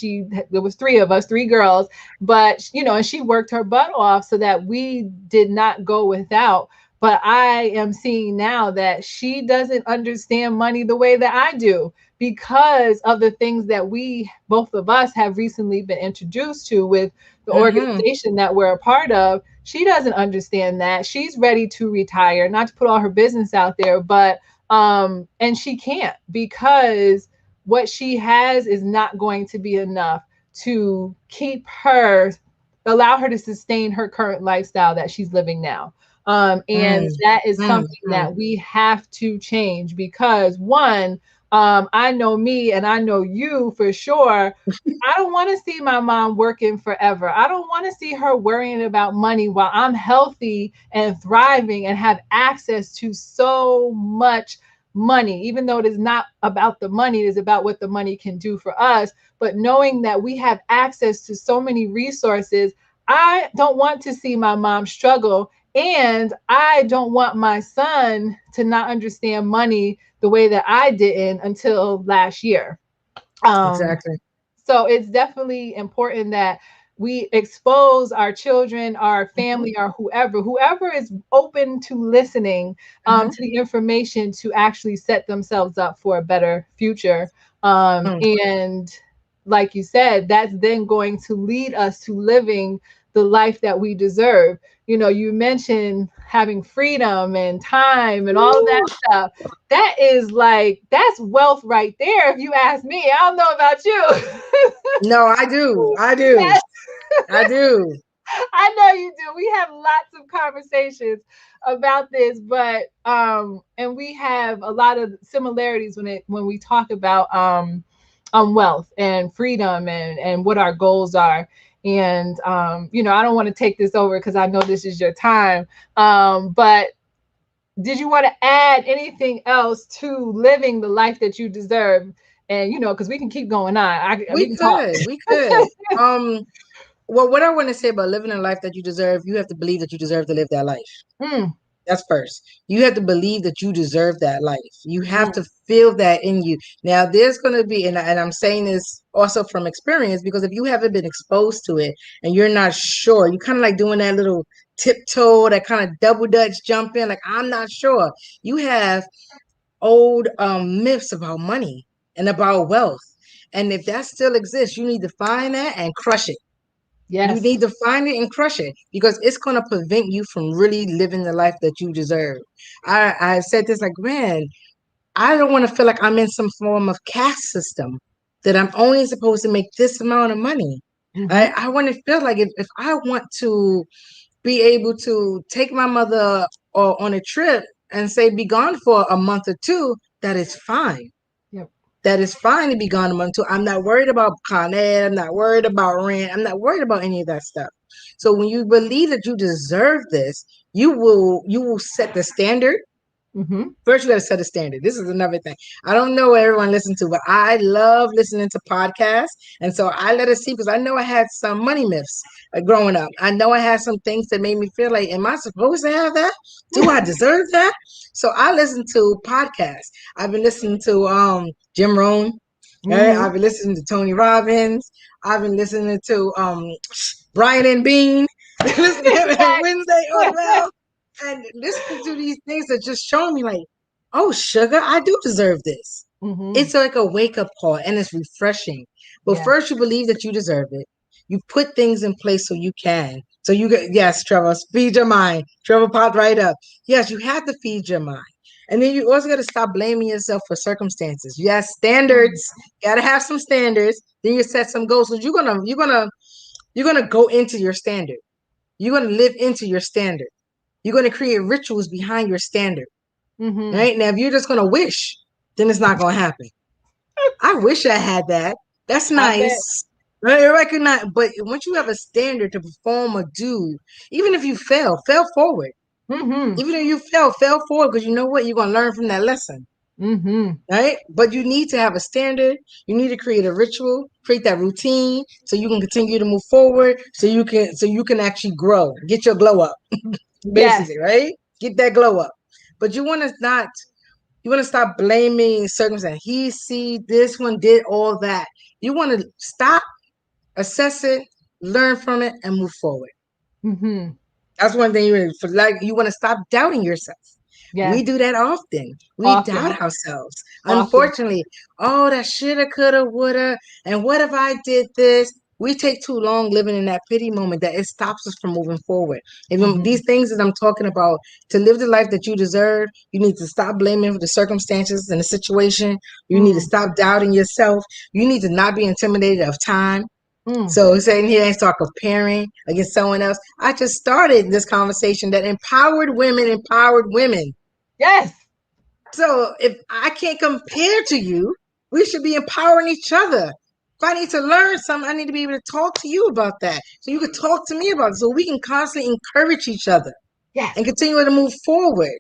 there was three of us, three girls, but and she worked her butt off so that we did not go without. But I am seeing now that she doesn't understand money the way that I do because of the things that we, both of us, have recently been introduced to with the
Mm-hmm.
organization that we're a part of. She doesn't understand that. She's ready to retire, not to put all her business out there, but and she can't, because what she has is not going to be enough to allow her to sustain her current lifestyle that she's living now. And
Mm,
that is
mm,
something
mm.
that we have to change because, one, I know me and I know you for sure. I don't want to see my mom working forever. I don't want to see her worrying about money while I'm healthy and thriving and have access to so much money. Even though it is not about the money, it is about what the money can do for us. But knowing that we have access to so many resources, I don't want to see my mom struggle. And I don't want my son to not understand money the way that I didn't until last year. Um,
Exactly.
so it's definitely important that we expose our children, our
Mhm.
family, or whoever is open to listening to
Mhm.
the information to actually set themselves up for a better future.
Mm.
And like you said, that's then going to lead us to living the life that we deserve. You know, you mentioned having freedom and time and all of that
Woo.
stuff. That is like, that's wealth right there, if you ask me. I don't know about you.
No, I do. I do.
Yes,
I do.
I know you do. We have lots of conversations about this, but and we have a lot of similarities when we talk about wealth and freedom and what our goals are. And you know, I don't want to take this over because I know this is your time. But did you want to add anything else to living the life that you deserve? And you know, because we can keep going on. We
We
can talk.
could. We could. Um, well, what I want to say about living a life that you deserve, you have to believe that you deserve to live that life.
Mm,
That's first. You have to believe that you deserve that life. You have
mm,
to feel that in you. Now, there's going to be, and I'm saying this also from experience, because if you haven't been exposed to it and you're not sure, you kind of like doing that little tiptoe, that kind of double dutch jump in, like, I'm not sure. You have old myths about money and about wealth. And if that still exists, you need to find that and crush it. You
yes.
need to find it and crush it because it's going to prevent you from really living the life that you deserve. I said this like, man, I don't want to feel like I'm in some form of caste system that I'm only supposed to make this amount of money.
Mm-hmm.
I want to feel like if I want to be able to take my mother on a trip and say be gone for a month or two, that is fine.
Yep.
That is fine to be gone a month too. I'm not worried about Con Ed. I'm not worried about rent. I'm not worried about any of that stuff. So when you believe that you deserve this, you will set the standard.
Mm-hmm.
First, you got to set a standard. This is another thing. I don't know what everyone listens to, but I love listening to podcasts. And so I let it see because I know I had some money myths growing up. I know I had some things that made me feel like, am I supposed to have that? Do I deserve that? So I listen to podcasts. I've been listening to Jim Rohn. Right?
Mm-hmm.
I've been listening to Tony Robbins. I've been listening to Brian and Bean. Listen to him every Wednesday on Well and listening to these things that just show me like, oh sugar, I do deserve this.
Mm-hmm.
It's like a wake up call and it's refreshing. But
Yes.
first you believe that you deserve it. You put things in place so you can. So you get yes, Trevor, feed your mind. Trevor popped right up. Yes, you have to feed your mind. And then you also got to stop blaming yourself for circumstances. Yes, standards. Got to have some standards. Then you set some goals. So you're gonna go into your standard. You're gonna live into your standard. You're going to create rituals behind your standard.
Mm-hmm.
Right? Now, if you're just going to wish, then it's not going to happen. I wish I had that. That's
I bet.
nice. Right? I recognize, but once you have a standard to perform or do, even if you fail forward.
Mm-hmm.
Even if you fail forward because you know what? You're going to learn from that lesson.
Mm-hmm.
Right? But you need to have a standard. You need to create a ritual, create that routine so you can continue to move forward, so you can actually grow, get your glow up.
Yes.
Basically, right? Get that glow up. But you want to stop blaming circumstance. He see this one did all that. You want to stop, assess it, learn from it, and move forward.
Mm-hmm.
That's one thing you want to stop doubting yourself. We
Yes.
do that often. We
Often.
doubt ourselves.
Often.
Unfortunately, oh, that shoulda, coulda, woulda, and what if I did this? We take too long living in that pity moment that it stops us from moving forward. Even
Mm-hmm.
these things that I'm talking about, to live the life that you deserve, you need to stop blaming the circumstances and the situation. You need to
Mm.
stop doubting yourself. You need to not be intimidated of time.
Mm.
So sitting here and start comparing against someone else. I just started this conversation that empowered women.
Yes.
So if I can't compare to you, we should be empowering each other. If I need to learn something, I need to be able to talk to you about that. So you can talk to me about it. So we can constantly encourage each other
Yes.
and continue to move forward.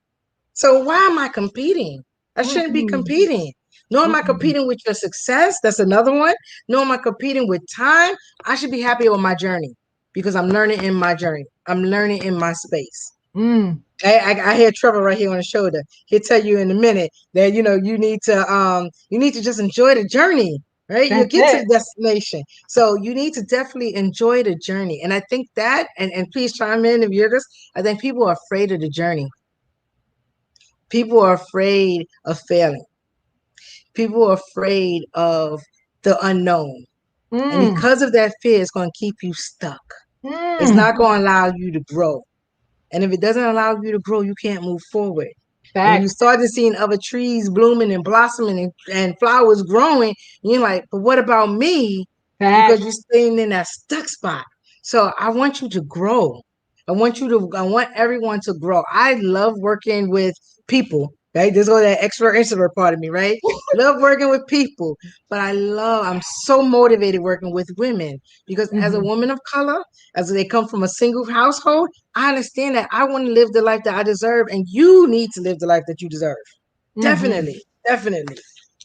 So why am I competing? I shouldn't be
Mm-mm.
competing. Nor am I
Mm-mm.
competing with your success. That's another one. Nor am I competing with time. I should be happy with my journey because I'm learning in my journey. I'm learning in my space.
Mm.
I hear Trevor right here on the shoulder. He'll tell you in a minute that you need to just enjoy the journey. right? You'll
That's
get to
it.
the destination. So you need to definitely enjoy the journey. And I think that, and please chime in if you're this, I think people are afraid of the journey. People are afraid of failing. People are afraid of the unknown. And
Mm,
because of that fear, it's going to keep you stuck. It's
mm,
not going to allow you to grow. And if it doesn't allow you to grow, you can't move forward. And when you
facts.
start to seeing other trees blooming and blossoming and flowers growing, you're like, but what about me? It's because
Facts.
you're staying in that stuck spot. So I want you to grow. I want everyone to grow. I love working with people, right? There's all that extra introvert part of me, right? Love working with people, but I'm so motivated working with women because as a
Mm-hmm.
woman of color, as they come from a single household, I understand that I want to live the life that I deserve, and you need to live the life that you deserve.
Mm-hmm.
Definitely, definitely.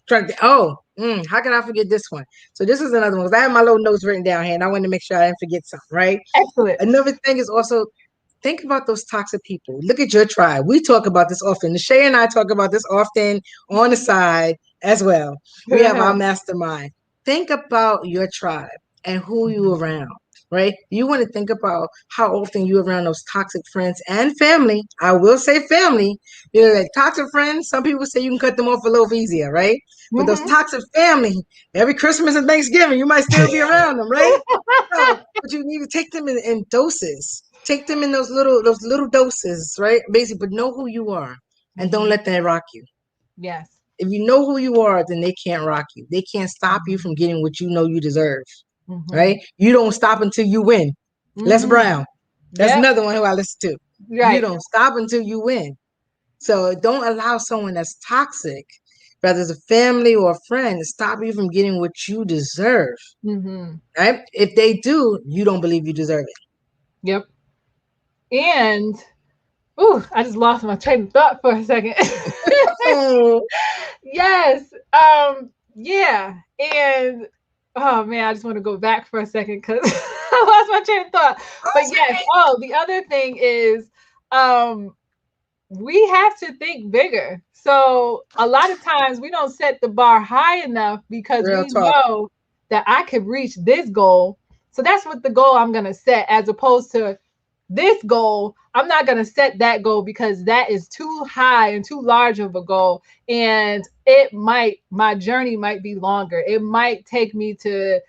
How can I forget this one? So this is another one because I have my little notes written down here, and I want to make sure I didn't forget something. Right.
Excellent.
Another thing is also think about those toxic people. Look at your tribe. We talk about this often. Shay and I talk about this often on the side as well. We have our mastermind. Think about your tribe and who you around, right? You want to think about how often you around those toxic friends and family. I will say family. You're like toxic friends. Some people say you can cut them off a little easier, right? But those
Mm-hmm.
toxic family, every Christmas and Thanksgiving, you might still be around them, right? No, but you need to take them in doses. Take them in those little doses, right? Basically, but know who you are and don't
Mm-hmm.
let that rock you.
Yes.
If you know who you are, then they can't rock you. They can't stop you from getting what you know you deserve.
Mm-hmm.
Right? You don't stop until you win. Les
Mm-hmm.
Brown. That's
Yep.
another one who I listen to. You
Right.
don't stop until you win. So don't allow someone that's toxic, whether it's a family or a friend, to stop you from getting what you deserve.
Mm-hmm.
Right? If they do, you don't believe you deserve it.
Yep. And ooh, I just lost my train of thought for a second.
Oh,
Yes. Yeah. And oh man, I just want to go back for a second because I lost my train of thought. But yes, oh, the other thing is um we have to think bigger. So a lot of times we don't set the bar high enough because
real
we
talk.
know that I could reach this goal. So that's what the goal I'm going to set, as opposed to this goal. I'm not going to set that goal because that is too high and too large of a goal. And my journey might be longer. It might take me to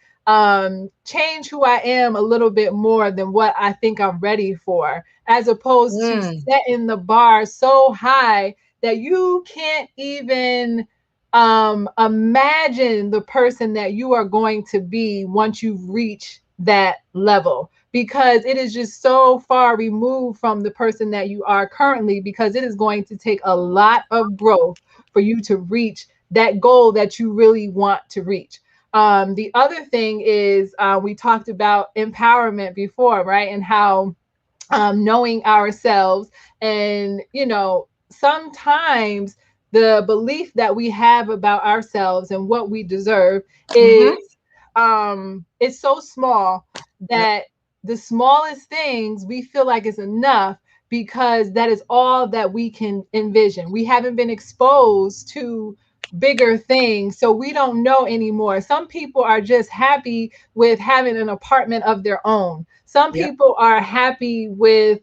change who I am a little bit more than what I think I'm ready for, as opposed to
Mm,
setting the bar so high that you can't even imagine the person that you are going to be once you reach that level, because it is just so far removed from the person that you are currently, because it is going to take a lot of growth for you to reach that goal that you really want to reach. The other thing is, we talked about empowerment before, right? And how knowing ourselves, and sometimes the belief that we have about ourselves and what we deserve is
mm-hmm.
it's so small
Yep.
that the smallest things we feel like is enough, because that is all that we can envision. We haven't been exposed to bigger things, so we don't know anymore. Some people are just happy with having an apartment of their own. Some
Yep.
people are happy with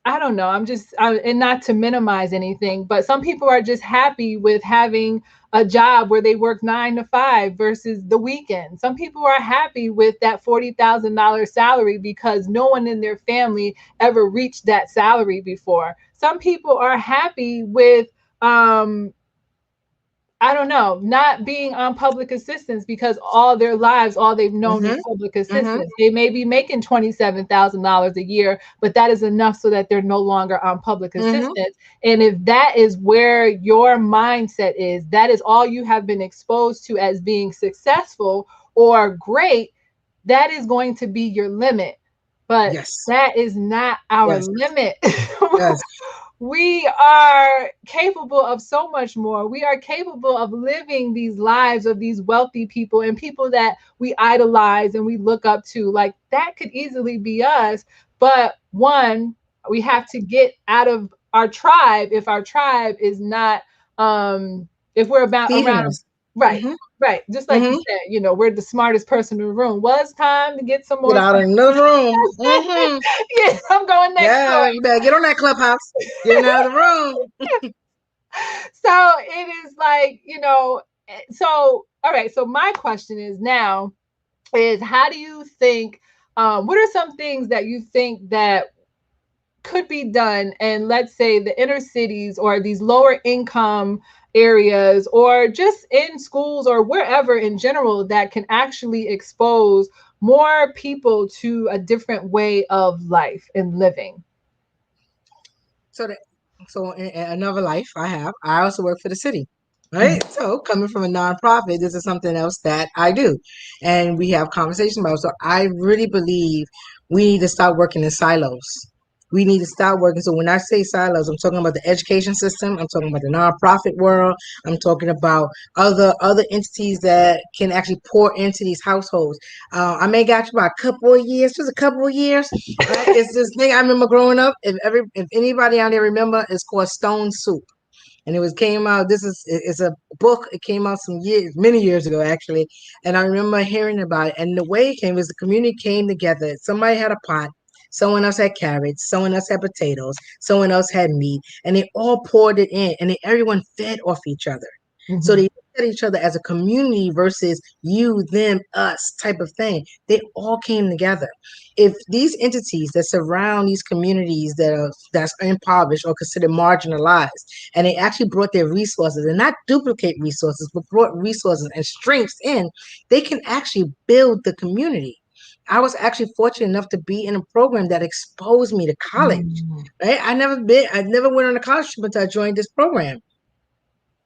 I don't know. And not to minimize anything, but some people are just happy with having a job where they work 9 to 5 versus the weekend. Some people are happy with that $40,000 salary because no one in their family ever reached that salary before. Some people are happy with um I don't know, not being on public assistance, because all their lives, all they've known is
Mm-hmm.
public
Mm-hmm.
assistance. They may be making $27,000 a year, but that is enough so that they're no longer on public
Mm-hmm.
assistance. And if that is where your mindset is, that is all you have been exposed to as being successful or great, that is going to be your limit. But
Yes.
that is not our
Yes.
limit.
Yes.
We are capable of so much more. We are capable of living these lives of these wealthy people and people that we idolize and we look up to. Like, that could easily be us. But one, we have to get out of our tribe if our tribe is not, if we're about
Feeding
around,
us.
right.
Mm-hmm.
Right. Just like you
Mm-hmm.
said, we're the smartest person in the room. Was time to get some
Get
more
out of another room. Mm-hmm.
yeah, I'm going next door.
Yeah, you better get on that clubhouse. Getting out of the room.
So it is like, so all right. So my question is now is how do you think what are some things that you think that could be done and let's say the inner cities or these lower income areas or just in schools or wherever in general that can actually expose more people to a different way of life and living.
So that so in another life I also work for the city.
Mhm.
Right? So coming from a nonprofit, this is something else that I do. And we have conversations about it. So I really believe we need to start working in silos. We need to start working. So when I say silos, I'm talking about the education system, I'm talking about the nonprofit world, I'm talking about other entities that can actually pour into these households. I may got you about a couple of years, just a couple of years. Right? It's this thing I remember growing up. If anybody out there remember, it's called Stone Soup, and it was came out. It's a book. It came out many years ago actually, and I remember hearing about it. And the way it came was the community came together. Somebody had a pot. Someone else had carrots, someone else had potatoes, someone else had meat, and they all poured it in, and everyone fed off each other. So they
Mhm.
looked at each other as a community versus you, them, us type of thing. They all came together. If these entities that surround these communities that's impoverished or considered marginalized, and they actually brought their resources and not duplicate resources, but brought resources and strengths in, they can actually build the community. I was actually fortunate enough to be in a program that exposed me to college.
Mhm.
Right? I never went on a college trip until I joined this program.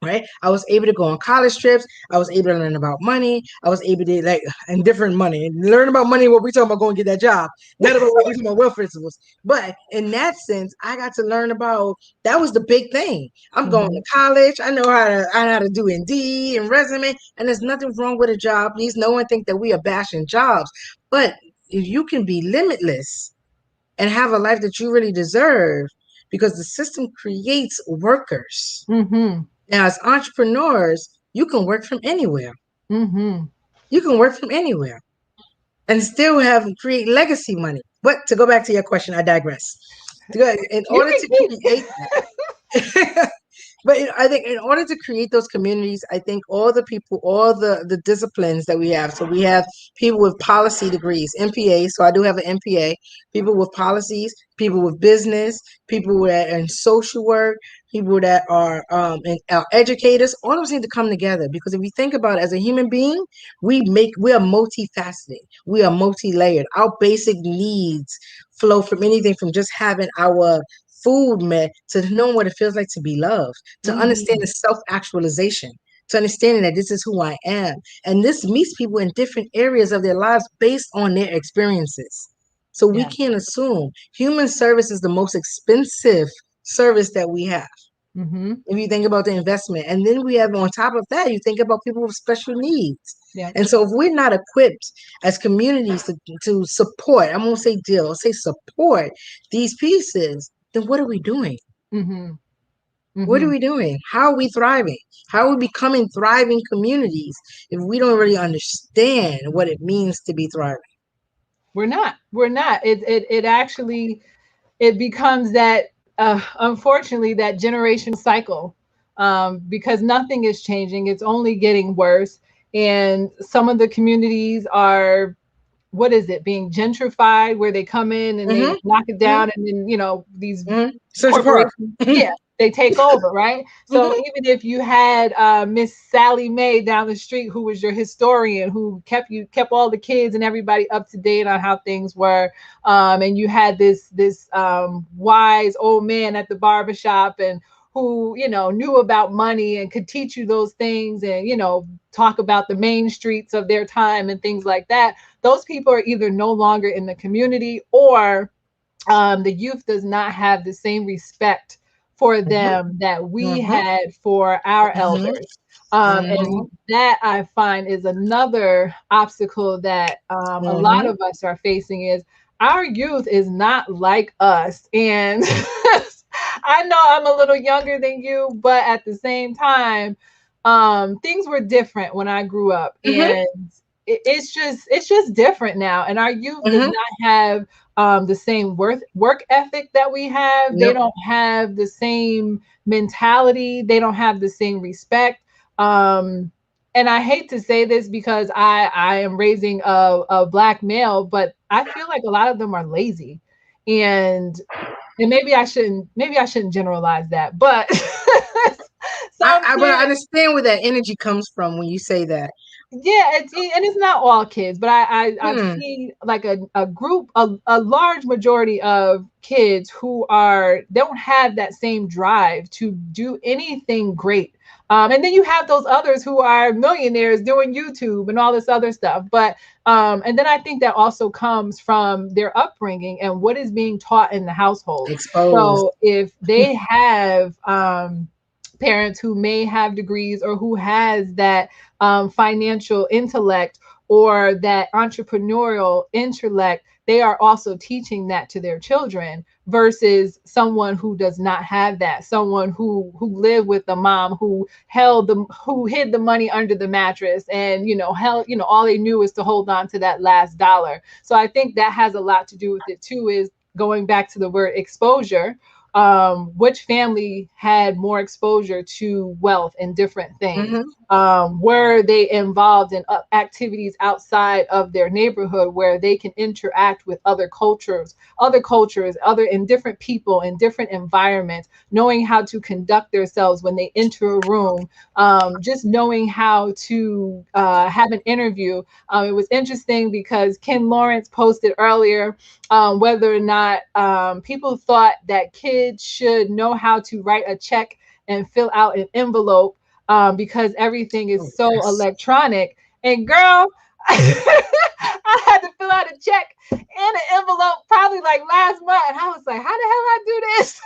Right? I was able to go on college trips. I was able to learn about money. I was able to and different money and learn about money. What we talking about going to get that job, not about what we talking about wealth principles. But in that sense, I got to learn about that was the big thing. I'm going to
Mhm.
college. I know how to do Indeed and resume, and there's nothing wrong with a job. Please, no one think that we are bashing jobs, but if you can be limitless and have a life that you really deserve, because the system creates workers.
Mhm.
Now, as entrepreneurs, you can work from anywhere.
Mhm.
You can work from anywhere and still have create legacy money. But to go back to your question, I digress. In
You
order
can
to
keep
create that, but I think in order to create those communities, I think all the people, all the disciplines that we have. So we have people with policy degrees, MPA. So I do have an MPA. People with policies, people with business, people that are in social work, people that are educators. All of us need to come together because if you think about it, as a human being, we are multifaceted. We are multi-layered. Our basic needs flow from anything from just having our food met to knowing what it feels like to be loved, to understand
Mhm.
the self-actualization, to understanding that this is who I am. And this meets people in different areas of their lives based on their experiences. So we
Yeah.
can't assume human service is the most expensive service that we have.
Mhm.
If you think about the investment, and then we have on top of that, you think about people with special needs.
Yeah.
And so if we're not equipped as communities to support, I'm gonna say deal, I'll say support these pieces, then what are we doing?
Mhm.
What are
Mhm.
we doing? How are we thriving? How are we becoming thriving communities if we don't really understand what it means to be thriving?
We're not. We're not. It actually it becomes that unfortunately that generational cycle because nothing is changing. It's only getting worse, and some of the communities are what is it being gentrified where they come in and they
Mm-hmm.
knock it
Mm-hmm.
down and then these
Mm-hmm. Central Park.
corporations, yeah, they take over, right? So
Mm-hmm.
even if you had Miss Sally Mae down the street, who was your historian, who kept all the kids and everybody up to date on how things were, and you had this wise old man at the barbershop and who knew about money and could teach you those things and talk about the main streets of their time and things like that. Those people are either no longer in the community or the youth does not have the same respect for
Mm-hmm.
them that we
Mm-hmm.
had for our
Mm-hmm.
elders.
Mm-hmm.
And that I find is another obstacle that a lot
Mm-hmm.
of us are facing is our youth is not like us. And I know I'm a little younger than you, but at the same time, things were different when I grew up,
Mm-hmm.
and it's just different now. And our youth does
Mm-hmm.
not have the same work ethic that we have. They
Yep.
don't have the same mentality. They don't have the same respect. Um, and I hate to say this because I am raising a black male, but I feel like a lot of them are lazy, and maybe I shouldn't generalize that, but some
But I
kids,
understand where that energy comes from when you say that.
yeah, and it's not all kids, but I've
Hmm.
seen like a group, a large majority of kids who don't have that same drive to do anything great. And then you have those others who are millionaires doing YouTube and all this other stuff. But and then I think that also comes from their upbringing and what is being taught in the household.
Exposed.
So if they have parents who may have degrees or who has that financial intellect or that entrepreneurial intellect, they are also teaching that to their children versus someone who does not have that, someone who lived with the mom who hid the money under the mattress, and held, all they knew is to hold on to that last dollar. So I think that has a lot to do with it too, is going back to the word exposure. Which family had more exposure to wealth and different things?
Mm-hmm.
Were they involved in activities outside of their neighborhood where they can interact with other and different people in different environments, knowing how to conduct themselves when they enter a room, just knowing how to have an interview. It was interesting because Ken Lawrence posted earlier whether or not people thought that kids should know how to write a check and fill out an envelope because everything
Oh,
is so
yes.
electronic. And girl, I had to fill out a check and an envelope probably like last month. And I was like, how the hell I do this?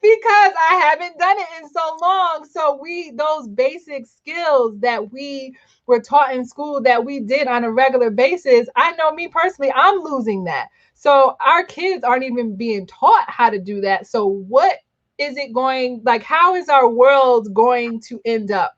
Because I haven't done it in so long. So those basic skills that we were taught in school that we did on a regular basis, I know me personally, I'm losing that. So our kids aren't even being taught how to do that. So what is it going like? How is our world going to end up?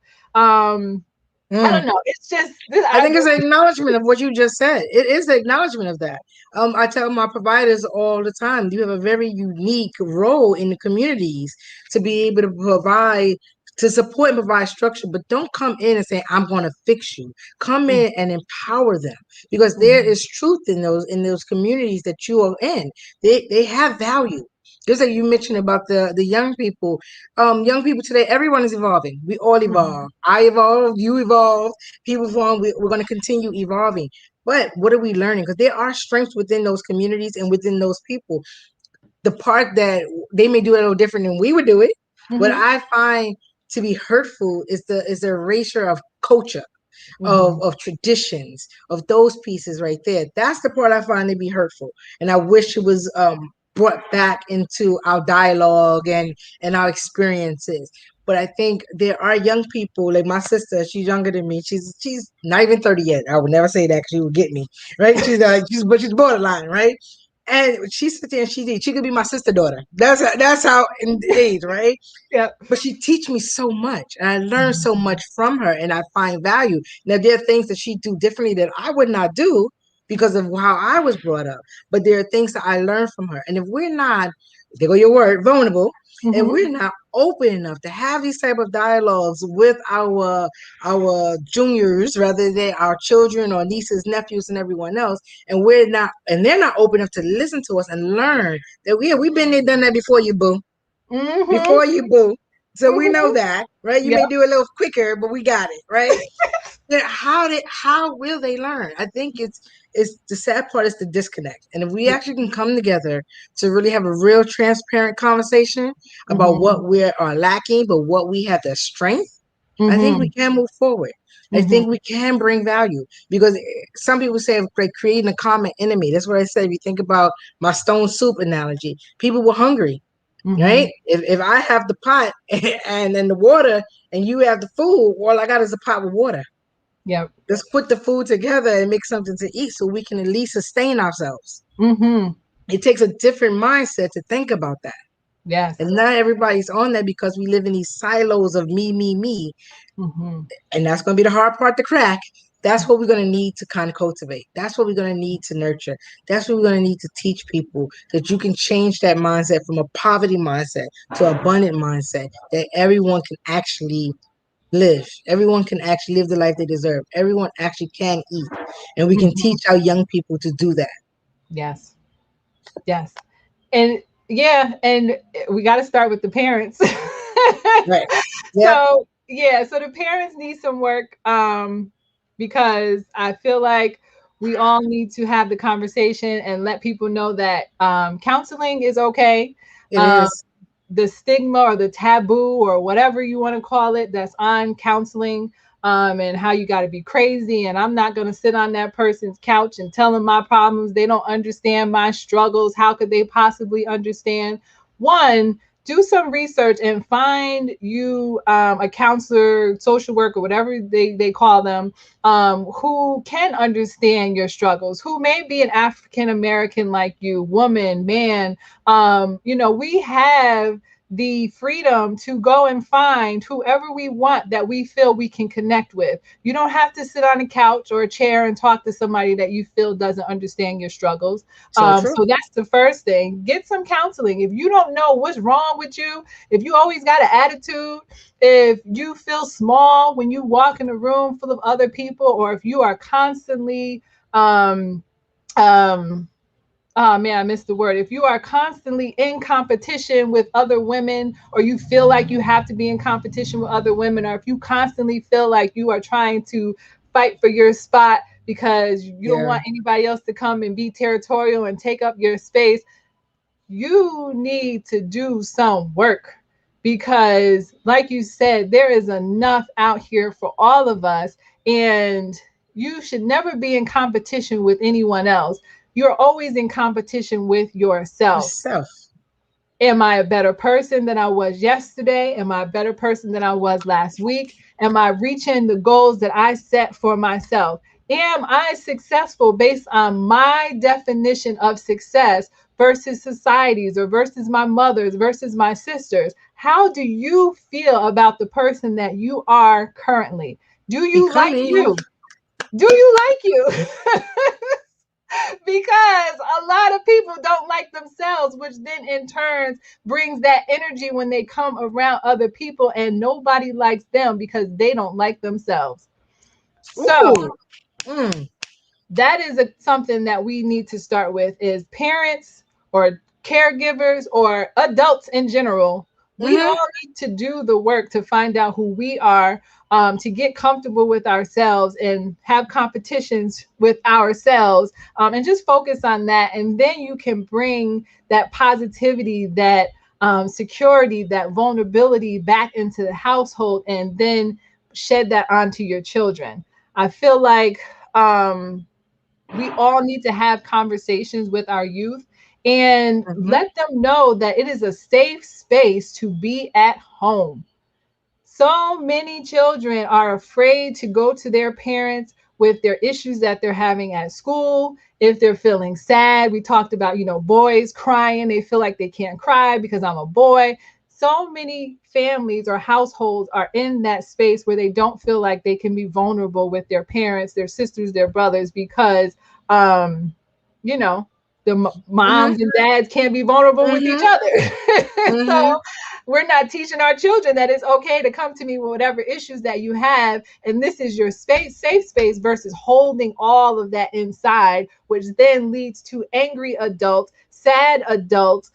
I
Mm.
don't know. It's just this.
I think it's an acknowledgement of what you just said. It is an acknowledgement of that. I tell my providers all the time, you have a very unique role in the communities to be able to provide, to support and provide structure, but don't come in and say, I'm going to fix you. Come in and empower them because there
Mhm,
is truth in those communities that you are in. They have value. Just like you mentioned about the young people today, everyone is evolving. We all evolve.
mhm,
I evolve, you evolve, people evolve. We're going to continue evolving. But what are we learning? Because there are strengths within those communities and within those people. The part that they may do it a little different than we would do it. What
mhm,
I find to be hurtful is the erasure of culture,
mhm,
of traditions, of those pieces right there. That's the part I find to be hurtful, and I wish it was brought back into our dialogue and our experiences. But I think there are young people like my sister. She's younger than me. She's not even 30 yet. I would never say that because she would get me right. But she's borderline, right? And she sits there and she could be my sister daughter. That's how in age, right?
yep,
But she teach me so much and I learn so
mhm,
much from her and I find value. Now there are things that she do differently that I would not do because of how I was brought up. But there are things that I learned from her. And if we're not, there go your word, vulnerable, and
mhm,
we're not open enough to have these type of dialogues with our juniors, rather than our children or nieces, nephews, and everyone else, and we're not and they're not open enough to listen to us and learn that we've been there, done that before you, boo.
mhm,
Before you, boo. So we know
mhm,
that, right? You
yep,
may do a little quicker, but we got it, right? Then how will they learn? I think it's the sad part is the disconnect. And if we actually can come together to really have a real transparent conversation about what
mhm,
we are lacking, but what we have the strength, I think we
mhm,
can move forward. I
mhm,
think we can bring value because some people say like creating a common enemy. That's what I said. If you think about my stone soup analogy, people were hungry, right?
mhm,
If I have the pot and then the water and you have the food, all I got is a pot with water.
yep,
Let's put the food together and make something to eat so we can at least sustain ourselves.
mhm,
It takes a different mindset to think about that.
Yes.
And not everybody's on that because we live in these silos of me.
Hmm.
And that's going to be the hard part to crack. That's what we're going to need to kind of cultivate. That's what we're going to need to nurture. That's what we're going to need to teach people, that you can change that mindset from a poverty mindset to abundant mindset, that everyone can actually live. Everyone can actually live the life they deserve. Everyone actually can eat. And we can
Hmm.
teach our young people to do that.
Yes. Yes. And yeah, and we got to start with the parents.
Right. Yep.
So yeah, so the parents need some work, because I feel like we all need to have the conversation and let people know that counseling is okay.
It
um,
is.
the stigma or the taboo or whatever you want to call it that's on counseling, and how you got to be crazy, and I'm not going to sit on that person's couch and tell them my problems. They don't understand my struggles. How could they possibly understand? One, do some research and find you a counselor, social worker, whatever they call them, who can understand your struggles, who may be an African American like you, woman, man. We have the freedom to go and find whoever we want that we feel we can connect with. You don't have to sit on a couch or a chair and talk to somebody that you feel doesn't understand your struggles.
So true.
So that's the first thing. Get some counseling. If you don't know what's wrong with you, if you always got an attitude, if you feel small when you walk in a room full of other people, or if you are constantly um, um, oh man, I missed the word. If you are constantly in competition with other women, or you feel like you have to be in competition with other women, or if you constantly feel like you are trying to fight for your spot because you don't
Yeah.
want anybody else to come and be territorial and take up your space, you need to do some work, because like you said, there is enough out here for all of us, and you should never be in competition with anyone else. You're always in competition with yourself.
Yourself.
Am I a better person than I was yesterday? Am I a better person than I was last week? Am I reaching the goals that I set for myself? Am I successful based on my definition of success versus society's, or versus my mother's, versus my sister's? How do you feel about the person that you are currently? Do you like
Becoming.
you? Do you like you? Because a lot of people don't like themselves, which then in turn brings that energy when they come around other people, and nobody likes them because they don't like themselves. So
Ooh. Mm.
that is something that we need to start with, is parents or caregivers or adults in general. We
Mm-hmm.
all need to do the work to find out who we are, to get comfortable with ourselves and have competitions with ourselves, and just focus on that. And then you can bring that positivity, that security, that vulnerability back into the household, and then shed that onto your children. I feel like we all need to have conversations with our youth and
Mm-hmm.
let them know that it is a safe space to be at home. So many children are afraid to go to their parents with their issues that they're having at school. If they're feeling sad, we talked about, boys crying. They feel like they can't cry because I'm a boy. So many families or households are in that space where they don't feel like they can be vulnerable with their parents, their sisters, their brothers, because, um, you know, the
Mm-hmm.
moms and dads can't be vulnerable with each
Mm-hmm.
other. So
Mm-hmm.
we're not teaching our children that it's okay to come to me with whatever issues that you have, and this is your space, safe space, versus holding all of that inside, which then leads to angry adults, sad adults,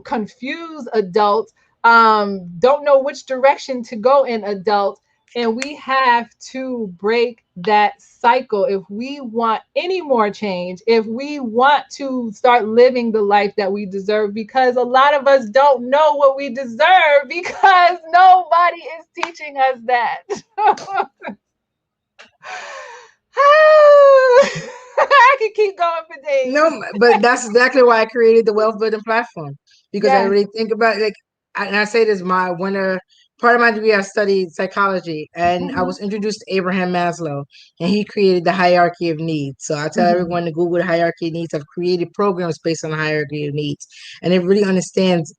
confused adults, don't know which direction to go in adults. And we have to break that cycle if we want any more change, if we want to start living the life that we deserve, because a lot of us don't know what we deserve because nobody is teaching us that. I could keep going for days.
No, but that's exactly why I created the wealth building platform, because I
Yes.
really think about it, like, and I say this, my winner part of my degree, I studied psychology, and I
Mm-hmm.
was introduced to Abraham Maslow, and he created the hierarchy of needs. So I tell
Mm-hmm.
everyone to Google the hierarchy of needs. I've created programs based on the hierarchy of needs, and it really understands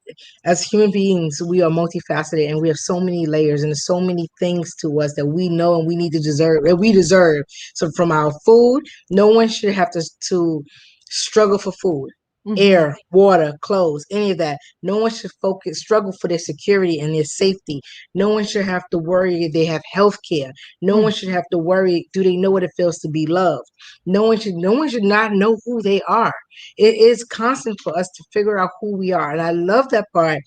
as human beings we are multifaceted, and we have so many layers, and there's so many things to us that we know and we need to deserve, and we deserve. So from our food, no one should have to struggle for food,
Mm-hmm.
air, water, clothes, any of that. No one should struggle for their security and their safety. No one should have to worry if they have health care. No one should have to worry, do they know what it feels to be loved? No one should not know who they are. It is constant for us to figure out who we are. And I love that part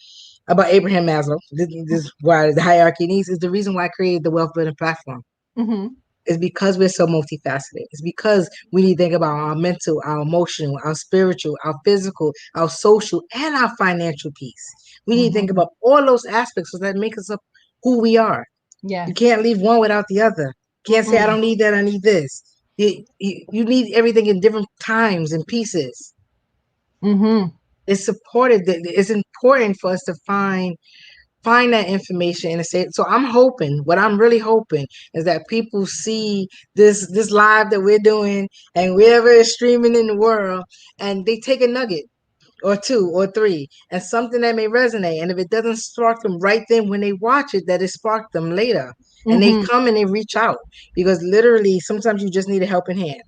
about Abraham Maslow. This is why the hierarchy needs is the reason why I created the wealth building platform.
Mm-hmm.
It's because we're so multifaceted. It's because we need to think about our mental, our emotional, our spiritual, our physical, our social, and our financial piece. We need to think
Mm-hmm.
about all those aspects so that make us up who we are. You
Yes.
can't leave one without the other. Can't say I
Mm-mm.
don't need that, I need this. You need everything in different times and pieces.
Mm-hmm.
It's supported. It's important for us to find that information and say. So I'm hoping, what I'm really hoping is that people see this live that we're doing and wherever it's streaming in the world, and they take a nugget or two or three and something that may resonate. And if it doesn't spark them right then when they watch it, that it sparked them later. And they
Mm-hmm.
come and they reach out because literally sometimes you just need a helping hand.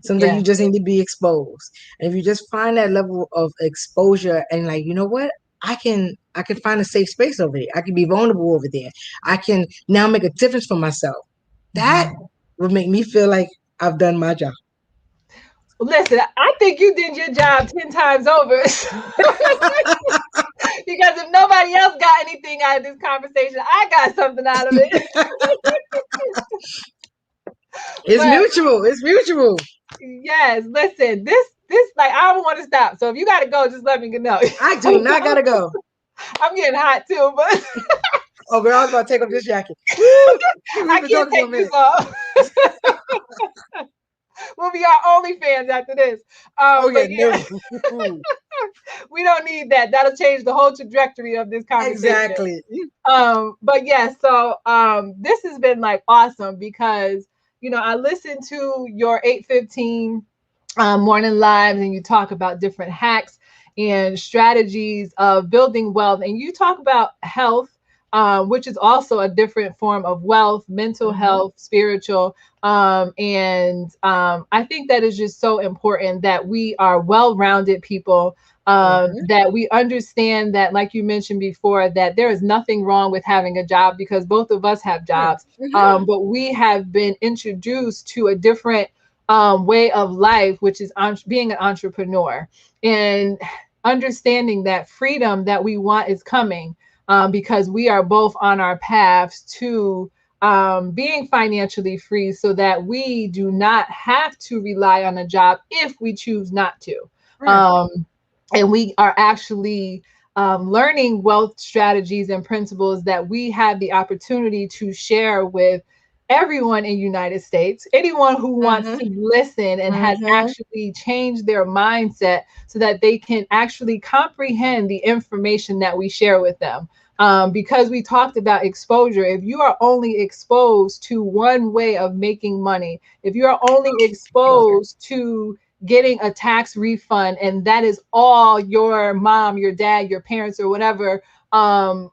Sometimes you
Yes.
just need to be exposed. And if you just find that level of exposure and like, you know what? I can find a safe space over there. I can be vulnerable over there. I can now make a difference for myself. That
Mm-hmm.
would make me feel like I've done my job.
Listen, I think you did your job 10 times over. Because if nobody else got anything out of this conversation, I got something out of it.
It's
But
mutual. It's mutual.
yes, listen, this like I don't want to stop. So if you gotta go, just let me know.
I do not gotta go.
I'm getting hot too, but
Oh, girl, I was about to take off this jacket. Woo! We've
I
been
can't
talking for a
take this
minute.
off. We'll be our only fans after this.
Oh
But
yeah,
yeah,
no.
we don't need that. That'll change the whole trajectory of this conversation.
Exactly.
But yeah, so this has been like awesome because I listened to your 8:15 morning lives, and you talk about different hacks and strategies of building wealth, and you talk about health, which is also a different form of wealth, mental
Mm-hmm.
health, spiritual. And I think that is just so important that we are well-rounded people,
Mm-hmm.
that we understand that, like you mentioned before, that there is nothing wrong with having a job because both of us have
Yeah.
jobs.
Mm-hmm.
But we have been introduced to a different way of life, which is being an entrepreneur and understanding that freedom that we want is coming, because we are both on our paths to being financially free so that we do not have to rely on a job if we choose not to.
Right.
Um, and we are actually learning wealth strategies and principles that we have the opportunity to share with everyone in United States, anyone who wants
Mm-hmm.
to listen and has
Mm-hmm.
actually changed their mindset so that they can actually comprehend the information that we share with them. Because we talked about exposure, if you are only exposed to one way of making money, if you are only exposed to getting a tax refund and that is all your mom, your dad, your parents, or whatever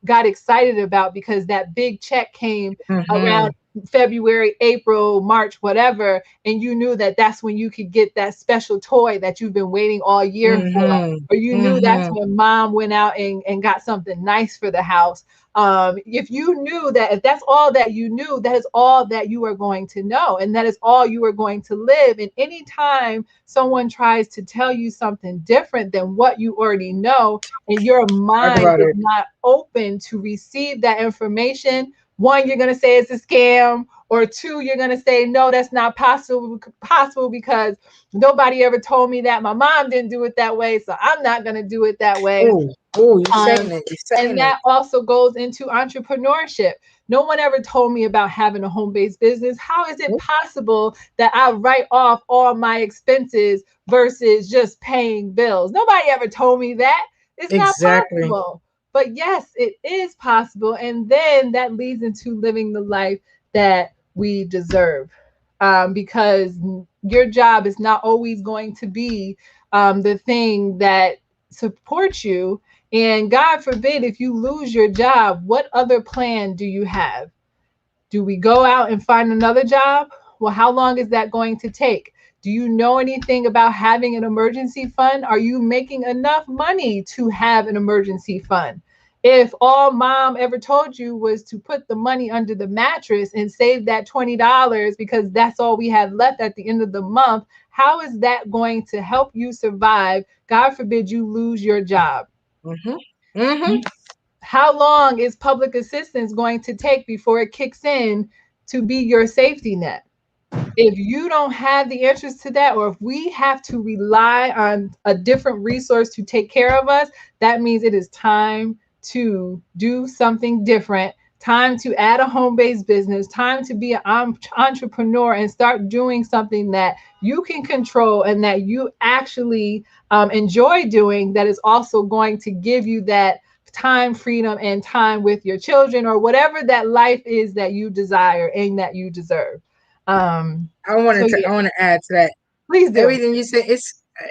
got excited about because that big check came
Mm-hmm.
around February, April, March, whatever, and you knew that that's when you could get that special toy that you've been waiting all year for,
Mm-hmm.
or you knew that's
Mm-hmm.
when mom went out and got something nice for the house. If you knew that, if that's all that you knew, that is all that you are going to know, and that is all you are going to live. And anytime someone tries to tell you something different than what you already know, and your
Talk
mind
about
is
it.
not open to receive that information, one, you're going to say it's a scam, or two, you're going to say no, that's not possible because nobody ever told me that. My mom didn't do it that way, so I'm not going to do it that way.
Oh, oh, you
um,
saying it. You're
and
saying it.
that also goes into entrepreneurship. No one ever told me about having a home-based business. How is it
Oh,
possible that I write off all my expenses versus just paying bills? Nobody ever told me that. It's not
exactly.
possible. But yes, it is possible. And then that leads into living the life that we deserve. Because your job is not always going to be the thing that supports you. And God forbid, if you lose your job, what other plan do you have? Do we go out and find another job? Well, how long is that going to take? Do you know anything about having an emergency fund? Are you making enough money to have an emergency fund? If all mom ever told you was to put the money under the mattress and save that $20 because that's all we have left at the end of the month, how is that going to help you survive? God forbid you lose your job.
Mm-hmm. Mm-hmm.
How long is public assistance going to take before it kicks in to be your safety net? If you don't have the answers to that, or if we have to rely on a different resource to take care of us, that means it is time to do something different, time to add a home-based business, time to be an entrepreneur and start doing something that you can control and that you actually enjoy doing, that is also going to give you that time freedom and time with your children, or whatever that life is that you desire and that you deserve. So
I
yeah,
want to add to that.
please do.
Everything you said,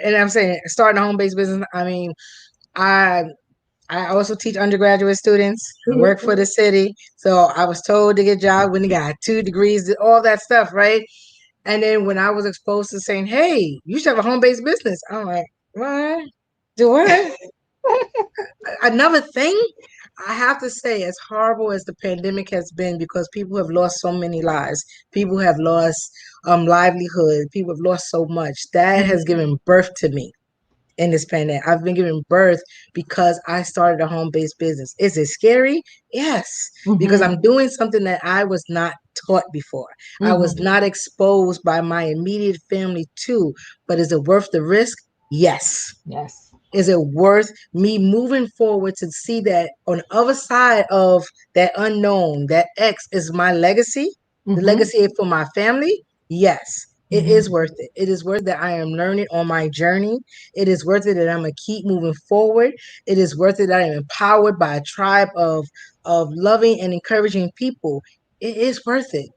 and I'm saying starting a home based business. I mean, I I also teach undergraduate students. I work for
Mhm.
the city, so I was told to get a job when they got 2 degrees, all that stuff, right? And then when I was exposed to saying, "Hey, you should have a home based business," I'm like, "What? Do what?" Another thing, I have to say, as horrible as the pandemic has been, because people have lost so many lives, people have lost livelihood, people have lost so much. That has given birth to me in this pandemic. I've been giving birth because I started a home based business. Is it scary? Yes, because
Mhm.
I'm doing something that I was not taught before. I was
Mhm.
not exposed by my immediate family to. But is it worth the risk? Yes.
Yes.
Is it worth me moving forward to see that on the other side of that unknown, that X is my legacy, the
Mhm.
legacy for my family? Yes, it is
Mhm.
worth it. It is worth that I am learning on my journey. It is worth it that I'm gonna keep moving forward. It is worth it that I am empowered by a tribe of loving and encouraging people. It is worth it.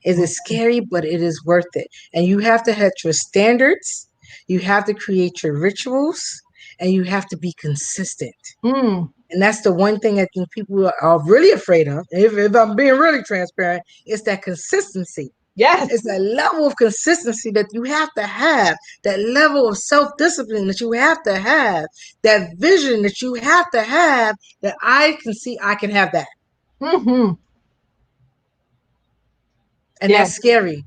It is scary, but it is worth it. And you have to have your standards, you have to create your rituals, and you have to be consistent.
Mm.
And that's the one thing I think people are really afraid of. If I'm being really transparent, it's that consistency.
Yes.
It's that level of consistency that you have to have, that level of self discipline that you have to have, that vision that you have to have, that I can see I can have that.
Mhm.
And
Yes.
that's scary.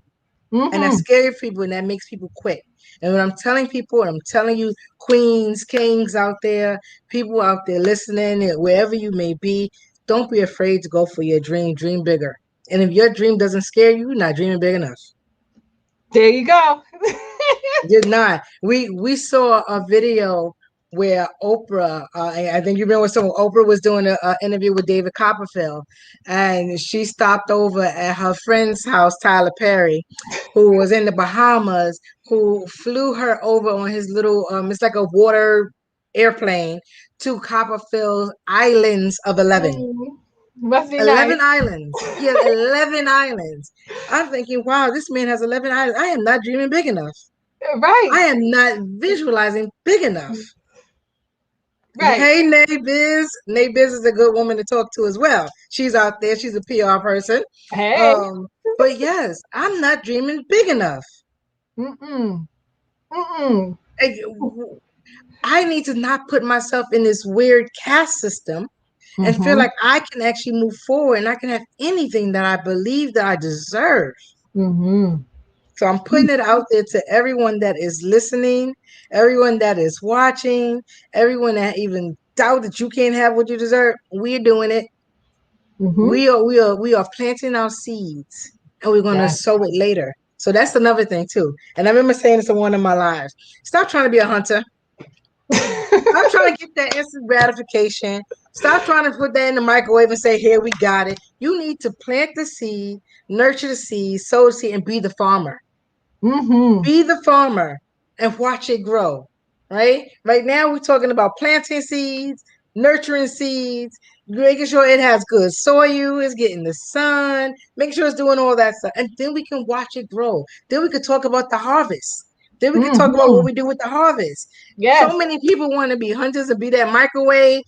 And that's
Mhm.
scary for people, and that makes people quit. And when I'm telling people, and I'm telling you, queens, kings out there, people out there listening, and wherever you may be, don't be afraid to go for your dream. Dream bigger. And if your dream doesn't scare you, you're not dreaming big enough.
There you go.
Did not. We saw a video where Oprah, I think you remember someone Oprah was doing an interview with David Copperfield, and she stopped over at her friend's house, Tyler Perry, who was in the Bahamas, who flew her over on his little it's like a water airplane to Copperfield Islands of 11.
Mm. Must be nice.
11 islands. He has 11 islands. I'm thinking, wow, this man has 11 islands. I am not dreaming big enough.
Right.
I am not visualizing big enough.
Right.
Hey, Nay Biz. Nay Biz is a good woman to talk to as well. She's out there. She's a PR person.
Hey.
Um, but yes, I'm not dreaming big enough.
Mm-mm. Mm-mm.
I I need to not put myself in this weird caste system and feel
Mhm.
like I can actually move forward and I can have anything that I believe that I deserve.
Mhm.
So I'm putting it out there to everyone that is listening, everyone that is watching, everyone that even doubt that you can't have what you deserve. We're doing it.
Mhm.
We are planting our seeds and we're gonna
Yes.
sow it later. So that's another thing too. And I remember saying this in one of my lives. Stop trying to be a hunter. Stop trying to get that instant gratification. Stop trying to put that in the microwave and say, here we got it. You need to plant the seed, nurture the seed, sow the seed, and be the farmer.
Mhm.
Be the farmer and watch it grow. Right now we're talking about planting seeds, nurturing seeds, making sure it has good soil, it's getting the sun, make sure it's doing all that stuff. And then we can watch it grow. Then we could talk about the harvest. Then we could talk about what
Hmm.
we do with the harvest. So
Yes.
many people want to be hunters and be that microwave.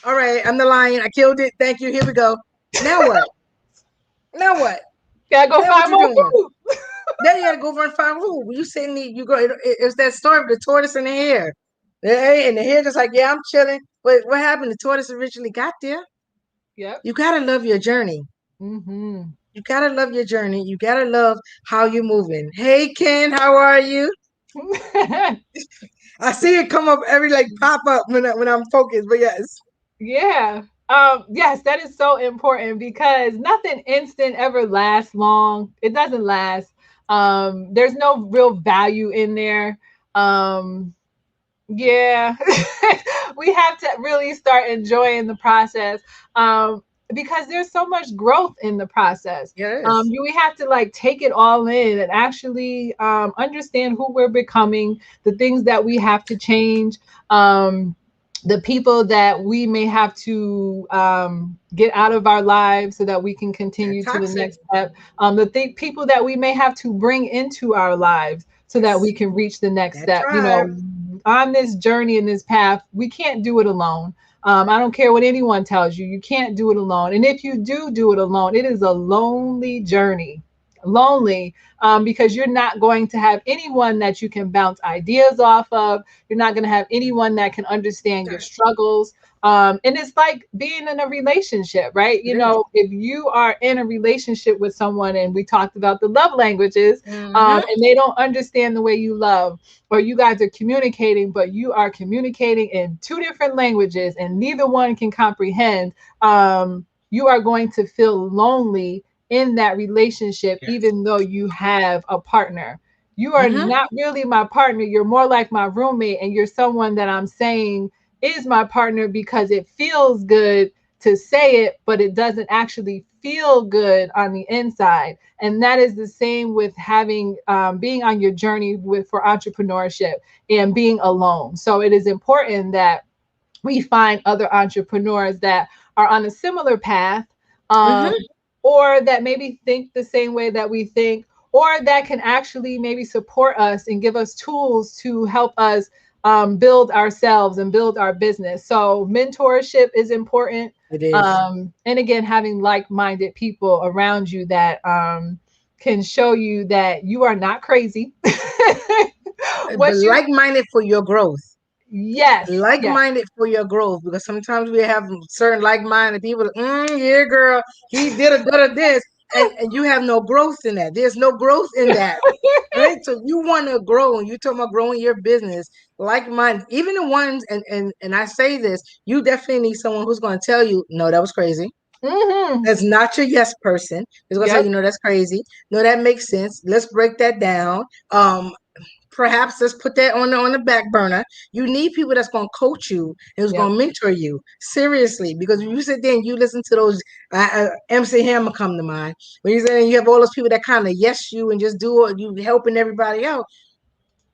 All right, I'm the lion. I killed it. Thank you. Here we go. Now what? Now what?
Gotta go
Now what
find
you
more
doing?
food.
Then you gotta go run find food. You sitting there, you go. It's that story of the tortoise and the hare. And the hare just like, yeah, I'm chilling. But what happened? The tortoise originally got there.
Yep.
You gotta love your journey.
Hmm.
You gotta love your journey. You gotta love how you're moving. Hey Ken, how are you? I see it come up every like pop up when I'm focused. But yes,
Yeah. Yes, that is so important because nothing instant ever lasts long. It doesn't last. There's no real value in there. Um, yeah. We have to really start enjoying the process. Because there's so much growth in the process.
yes,
We have to like take it all in and actually understand who we're becoming, the things that we have to change. The people that we may have to get out of our lives so that we can
they're
continue to the
toxic.
next step. People that we may have to bring into our lives so that
Yes,
we can reach the next
that
step.
tribe.
On this journey in this path, we can't do it alone. I don't care what anyone tells you, you can't do it alone. And if you do it alone, it is a lonely journey. Lonely, because you're not going to have anyone that you can bounce ideas off of. You're not going to have anyone that can understand your struggles. And it's like being in a relationship, right?
It is.
If you are in a relationship with someone, and we talked about the love languages,
Mm-hmm.
and they don't understand the way you love, or you guys are communicating, but you are communicating in two different languages and neither one can comprehend, you are going to feel lonely in that relationship,
Yes.
even though you have a partner. You are
Mm-hmm.
not really my partner. You're more like my roommate, and you're someone that I'm saying is my partner because it feels good to say it, but it doesn't actually feel good on the inside. And that is the same with having being on your journey for entrepreneurship and being alone. So it is important that we find other entrepreneurs that are on a similar path, um,
Mm-hmm.
or that maybe think the same way that we think, or that can actually maybe support us and give us tools to help us build ourselves and build our business. So mentorship is important.
It is.
And again, having like-minded people around you that can show you that you are not crazy.
But
What you
like-minded for your growth.
Yes, yes.
Like-minded for your growth, because sometimes we have certain like-minded people. Yeah, girl, he did a this, and you have no growth in that. There's no growth in that, right? So you want to grow, and you talking about growing your business. Like-minded, even the ones, and I say this, you definitely need someone who's going to tell you, no, that was crazy.
Hmm.
That's not your yes person. It's going to tell
Yep.
you, no, that's crazy. No, that makes sense. Let's break that down. Perhaps let's put that on the back burner. You need people that's going to coach you and who's
Yep.
going to mentor you seriously. Because if you sit there and you listen to those, MC Hammer come to mind. When you say you have all those people that kind of yes you and just do it, you helping everybody out.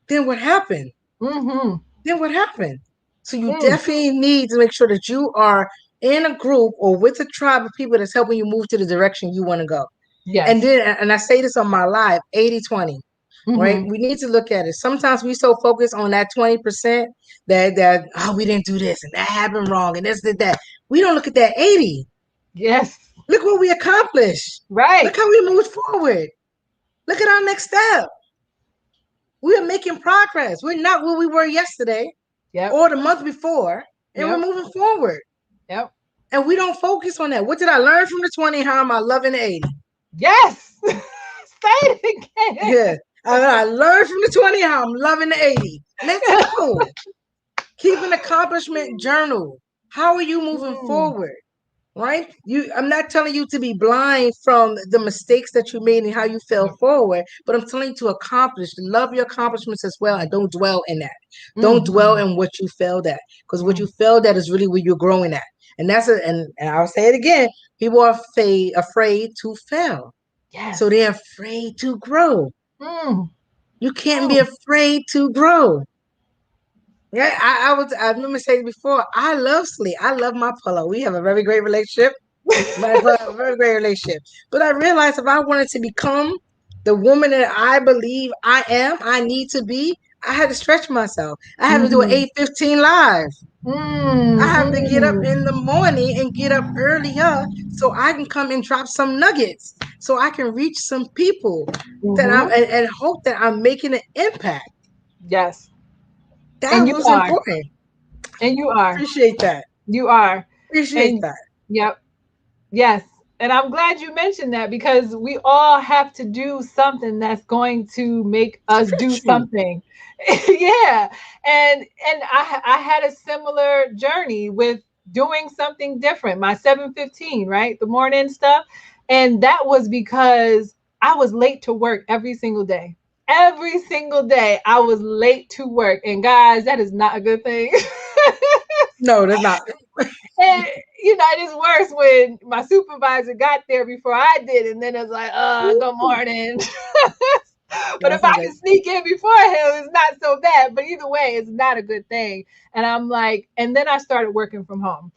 Then what happened?
Hmm.
Then what happened? So you
Mm.
definitely need to make sure that you are in a group or with a tribe of people that's helping you move to the direction you want to go. And
Yes.
then, and I say this on my live, 80-20. Right?
Hmm.
We need to look at it. Sometimes we so focused on that 20% that oh, we didn't do this and that happened wrong and this did that. We don't look at that 80.
Yes.
Look what we accomplished. Look
Right.
how we moved forward. Look at our next step. We are making progress. We're not where we were yesterday
Yep.
or the month before, and we're
Yep.
moving forward.
Yep.
And we don't focus on that. What did I learn from the 20? How am I loving the 80?
Yes. Say it again.
Yeah. I learned from the 20 how I'm loving the 80. Let's go. Keep an accomplishment journal. How are you moving
Mm.
forward? Right? I'm not telling you to be blind from the mistakes that you made and how you fell forward, but I'm telling you to accomplish, love your accomplishments as well, and don't dwell in that. Don't dwell
Hmm.
in what you failed at, because what
Mm.
you failed at is really where you're growing at. And and I'll say it again, people are afraid to fail. So
Yes.
they're afraid to grow.
Mm.
You can't be
Mm.
afraid to grow. Yeah, I remember saying before, I love sleep. I love my pillow. We have a very great relationship. My a very great relationship. But I realized if I wanted to become the woman that I believe I am, I need to be, I had to stretch myself. I have to do an
Mm-hmm.
8:15 live. I have to get up
Mm-hmm.
in the morning and get up earlier so I can come and drop some nuggets so I can reach some people that
Mm-hmm.
and hope that I'm making an impact.
Yes.
That
And you
was
are.
important.
And you are.
Appreciate that.
You are.
Appreciate
And
that.
yep. Yes. And I'm glad you mentioned that because we all have to do something that's going to make us do
Stretch you.
something. Yeah. And I had a similar journey with doing something different. My 7:15, right? The morning stuff. And that was because I was late to work every single day. Every single day I was late to work. And guys, that is not a good thing.
No, that's not.
And it is worse when my supervisor got there before I did, and then it's like, good morning. But if
That's
I
not good.
can sneak in before him, it's not so bad. But either way, it's not a good thing. And I'm like, and then I started working from home.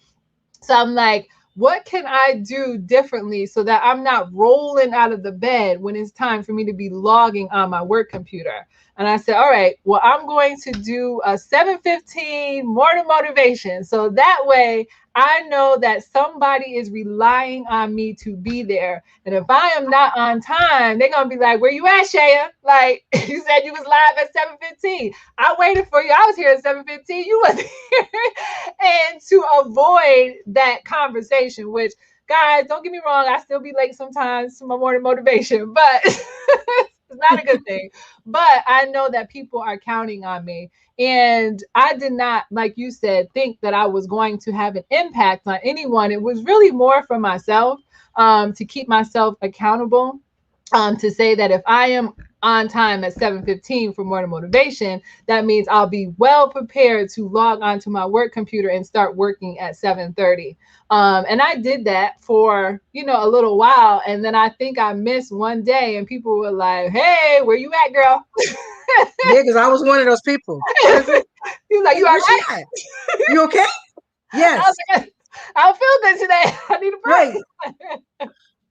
So I'm like, what can I do differently so that I'm not rolling out of the bed when it's time for me to be logging on my work computer? And I said, all right, well, I'm going to do a 7:15 morning motivation. So that way I know that somebody is relying on me to be there. And if I am not on time, they're gonna be like, where you at, Shaya? Like you said you was live at 7:15. I waited for you. I was here at 7:15. You wasn't here. And to avoid that conversation, which guys, don't get me wrong, I still be late sometimes to my morning motivation, but it's not a good thing. But I know that people are counting on me. And I did not, like you said, think that I was going to have an impact on anyone. It was really more for myself, to keep myself accountable, to say that if I am on time at 7:15 for morning motivation, that means I'll be well prepared to log onto my work computer and start working at 7:30. And I did that for, a little while. And then I think I missed one day and people were like, hey, where you at, girl?
Yeah, because I was one of those people. I said,
He was like,
hey,
you all
where's she
right?
at? You okay?
I was
Yes.
like, I don't feel good today. I need a
Right.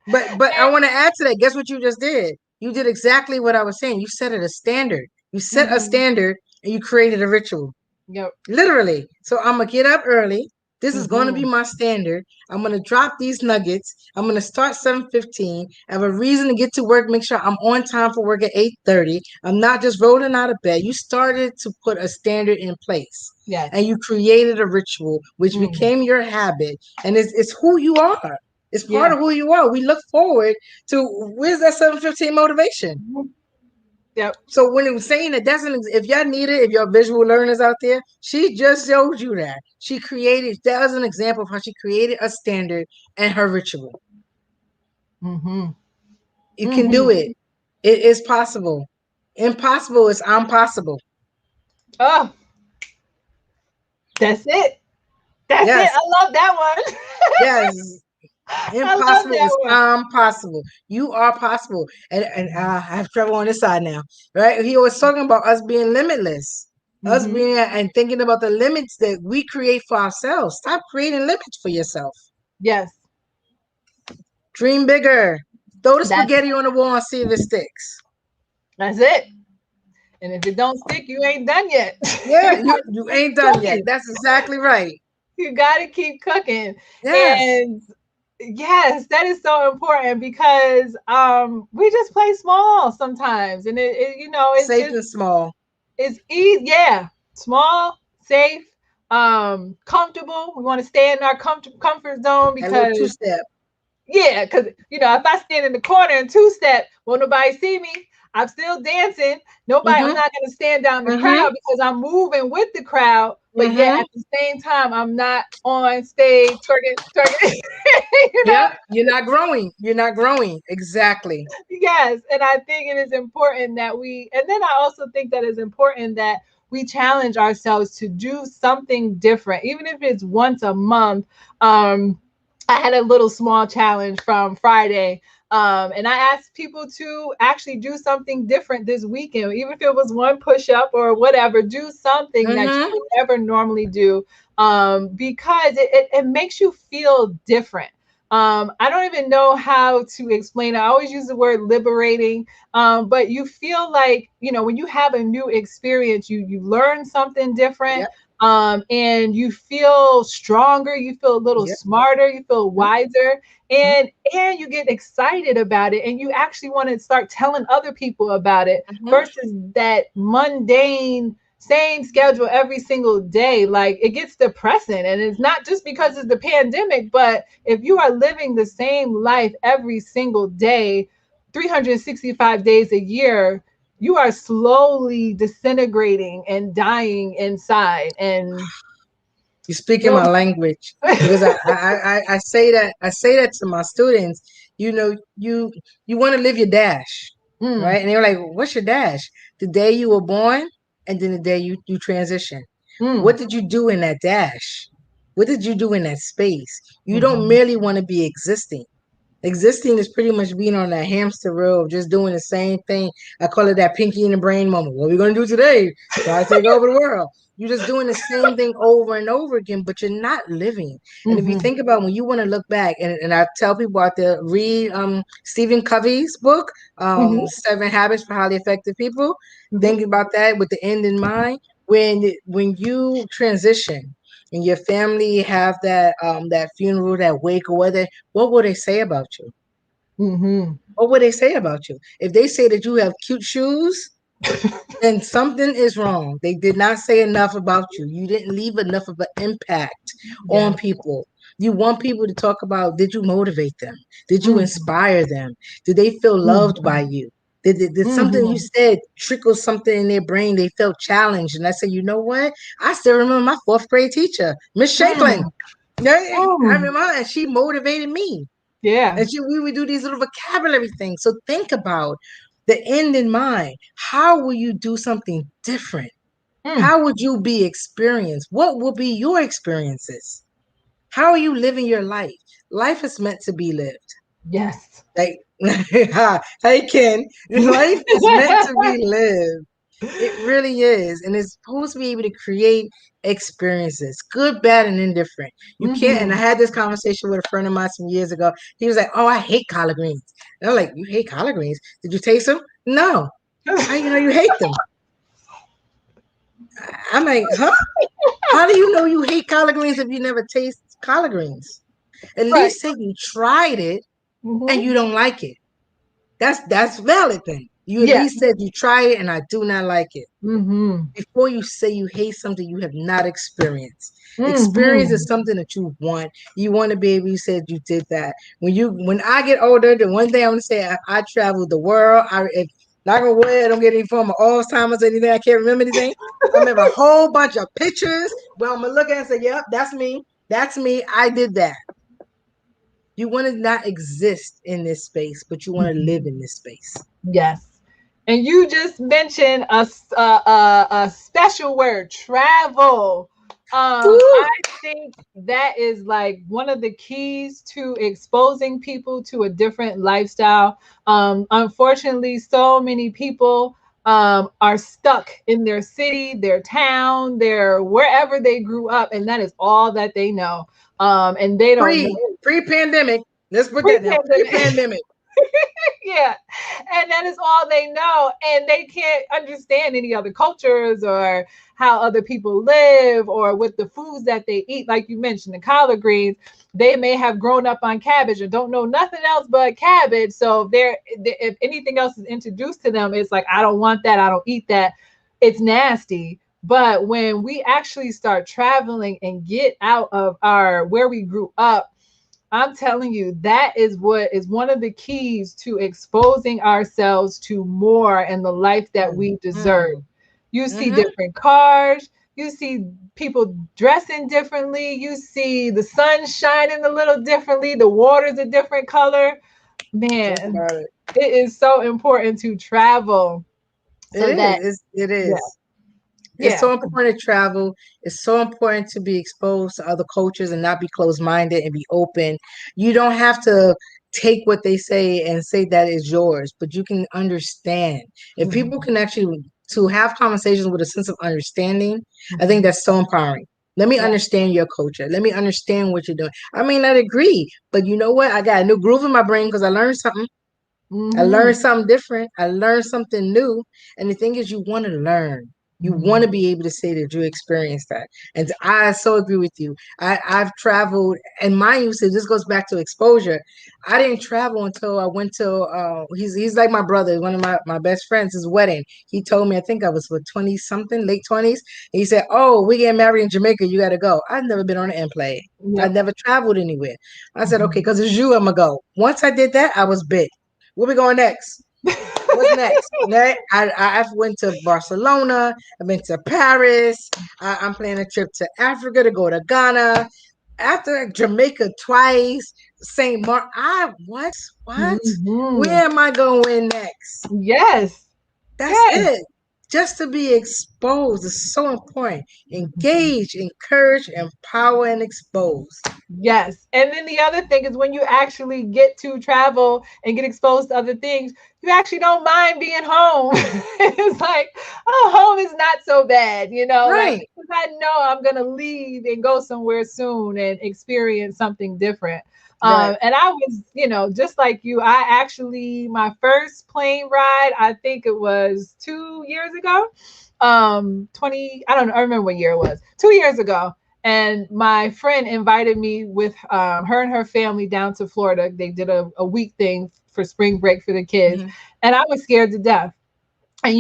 break.
But I want to add to that. Guess what you just did? You did exactly what I was saying. You set it a standard. You set a
Mhm.
standard and you created a ritual.
Yep.
Literally. So I'm gonna get up early. This is gonna be
Mhm.
my standard. I'm gonna drop these nuggets. I'm gonna start 7:15. I have a reason to get to work. Make sure I'm on time for work at 8:30. I'm not just rolling out of bed. You started to put a standard in place,
Yes.
and you created a ritual, which
Mm.
became your habit, and it's who you are. It's part
Yeah.
of who you are. We look forward to where's that 7:15 motivation.
Mhm. Yep.
So when it was saying it doesn't, if y'all need it, if y'all visual learners out there, she just showed you that. She created, that was an example of how she created a standard and her ritual.
Mhm.
You can do
Mhm.
it. It is possible. Impossible is impossible.
Oh, that's it. That's it.
Yes,
I love that one.
yes.
I love
Impossible
that
is
one.
impossible. You are possible. And I have trouble on this side now, right? He was talking about us being limitless, us
Mhm.
being and thinking about the limits that we create for ourselves. Stop creating limits for yourself.
Yes.
Dream bigger. Throw the
That's
spaghetti on the wall and see if it sticks.
that's it. And if it don't stick, you ain't done yet. You
Yeah, you
gotta
you
keep
ain't done yet.
cooking.
That's exactly right.
You gotta keep cooking.
Yes.
And yes, that is so important because we just play small sometimes. And it's
Safe
just
and small.
it's easy, yeah. Small, safe, comfortable. We want to stay in our comfort zone
That little two
because
step.
yeah, because if I stand in the corner and two step, won't nobody see me. I'm still dancing. Nobody, I'm
Mm-hmm.
not gonna stand down the
Mm-hmm.
crowd because I'm moving with the crowd, but yet
Mm-hmm.
at the same time, I'm not on stage twerking, twerking. you know?
Yep. You're not growing. You're not growing. Exactly.
Yes. And I think it is important that and then I also think that it's important that we challenge ourselves to do something different, even if it's once a month. I had a little small challenge from Friday. And I asked people to actually do something different this weekend, even if it was one push up or whatever, do something that you
Mm-hmm.
would never normally do, because it makes you feel different. I don't even know how to explain it. I always use the word liberating, but you feel like, when you have a new experience, you learn something different,
Yep.
and you feel stronger, you feel a little
Yep.
smarter, you feel
Yep.
wiser, and you get excited about it, and you actually want to start telling other people about it
Mm-hmm.
versus that mundane same schedule every single day. Like, it gets depressing, and it's not just because it's the pandemic, but if you are living the same life every single day, 365 days a year, you are slowly disintegrating and dying inside. And
You speak in
no.
my language because I say that to my students. You know, you want to live your dash,
Mm,
right? And they're like, "What's your dash?" The day you were born, and then the day you transition.
mm,
What did you do in that dash? What did you do in that space? You don't
mhm,
merely want to be existing. Existing is pretty much being on that hamster wheel of just doing the same thing. I call it that pinky in the brain moment. What are we going to do today? Try to take over the world. You're just doing the same thing over and over again, but you're not living. And if you
mhm,
think about when you want to look back, and I tell people out there, read Stephen Covey's book,
mhm,
7 Habits for Highly Effective People.
mhm,
Think about that with the end in mind. When you transition and your family have that funeral, that wake, or whether what will they say about you?
mhm.
What would they say about you? If they say that you have cute shoes, then something is wrong. They did not say enough about you. You didn't leave enough of an impact on
Yeah.
people. You want people to talk about, did you motivate them? Did you
Mhm,
inspire them? Did they feel loved by
mhm,
you? Did something you
mhm,
said trickle something in their brain? They felt challenged. And I said, you know what? I still remember my fourth grade teacher, Miss Shanklin.
mm,
I
mm.
remember her, and she motivated me.
Yeah.
And we would do these little vocabulary things. So think about the end in mind. How will you do something different?
Mm.
How would you be experienced? What will be your experiences? How are you living your life? Life is meant to be lived.
Yes.
Like, hey, Ken, life is meant to be lived. It really is. And it's supposed to be able to create experiences, good, bad, and indifferent. You can't. And I
Mhm.
had this conversation with a friend of mine some years ago. He was like, "Oh, I hate collard greens." And I'm like, "You hate collard greens? Did you taste them?" No. How you know you hate them? I'm like, huh? How do you know you hate collard greens if you never taste collard greens? At
Right.
least say you tried it and
Mhm.
you don't like it. That's valid then. You at
Yeah.
least said you tried it and I do not like it.
Mhm.
Before you say you hate something you have not experienced. Experience is
Mhm.
something that you want. You want to be able. You said you did that. When I get older, the one thing I want to say, I traveled the world. If knock on wood, I don't get any form of Alzheimer's or anything. I can't remember anything. I remember a whole bunch of pictures where I'm gonna look at and say, "Yep, that's me. That's me. I did that." You want to not exist in this space, but you want to live
Mhm.
in this space.
Yes. And you just mentioned a special word, travel.
Woo!
I think that is like one of the keys to exposing people to a different lifestyle. Unfortunately, so many people are stuck in their city, their town, their wherever they grew up, and that is all that they know. And they don't know
Pre pandemic. Let's put that down. Pre
pre-pandemic.
pandemic.
Yeah. And that is all they know. And they can't understand any other cultures or how other people live or with the foods that they eat. Like you mentioned, the collard greens, they may have grown up on cabbage and don't know nothing else but cabbage. So if anything else is introduced to them, it's like, I don't want that. I don't eat that. It's nasty. But when we actually start traveling and get out of our where we grew up, I'm telling you, that is what is one of the keys to exposing ourselves to more in the life that we deserve.
Mm-hmm.
You see
Mm-hmm.
different cars, you see people dressing differently, you see the sun shining a little differently, the water's a different color.
Think
Man,
about it.
it is so important to travel
It
so that,
is. It
yeah,
is. It's
yeah.
so important to travel. It's so important to be exposed to other cultures and not be closed minded and be open. You don't have to. take what they say and say that is yours, but you can understand. If people
Mhm.
can actually to have conversations with a sense of understanding, I think
Mhm.
that's so empowering. Let me
Yeah.
understand your culture. Let me understand what you're doing. I may not agree, but you know what? I got a new groove in my brain because I learned something. I
Mhm.
learned something different. I learned something new. And the thing is, you want to learn. You want
Mhm.
to be able to say that you experienced that. And I so agree with you. I've traveled, and mind you, so this goes back to exposure. I didn't travel until I went to, he's like my brother, one of my best friends, his wedding. He told me, I think I was for 20 something, late 20s. He said, "Oh, we getting married in Jamaica. You got to go." I've never been on an airplane. I've
Yep.
never traveled anywhere. I said, "Okay,
Mhm.
because it's you, I'm going to go." Once I did that, I was big. Where we going next? What's next? I've went to Barcelona. I've been to Paris. I'm planning a trip to Africa to go to Ghana. After Jamaica twice, Saint Mark. What?
Mhm.
Where am I going next?
Yes.
That's
Yes.
it. Just to be exposed is so important.
Mhm.
Engage, encourage, empower, and expose.
Yes. And then the other thing is when you actually get to travel and get exposed to other things, you actually don't mind being home. It's like, oh, home is not so bad, like
Right.
because I know I'm gonna leave and go somewhere soon and experience something different.
Right.
And I was, just like you, I actually my first plane ride, I think it was 2 years ago. 20, I don't know, I remember what year it was. 2 years ago, and my friend invited me with her and her family down to Florida. They did a week thing for spring break for the kids.
Mhm.
And I was scared to death. And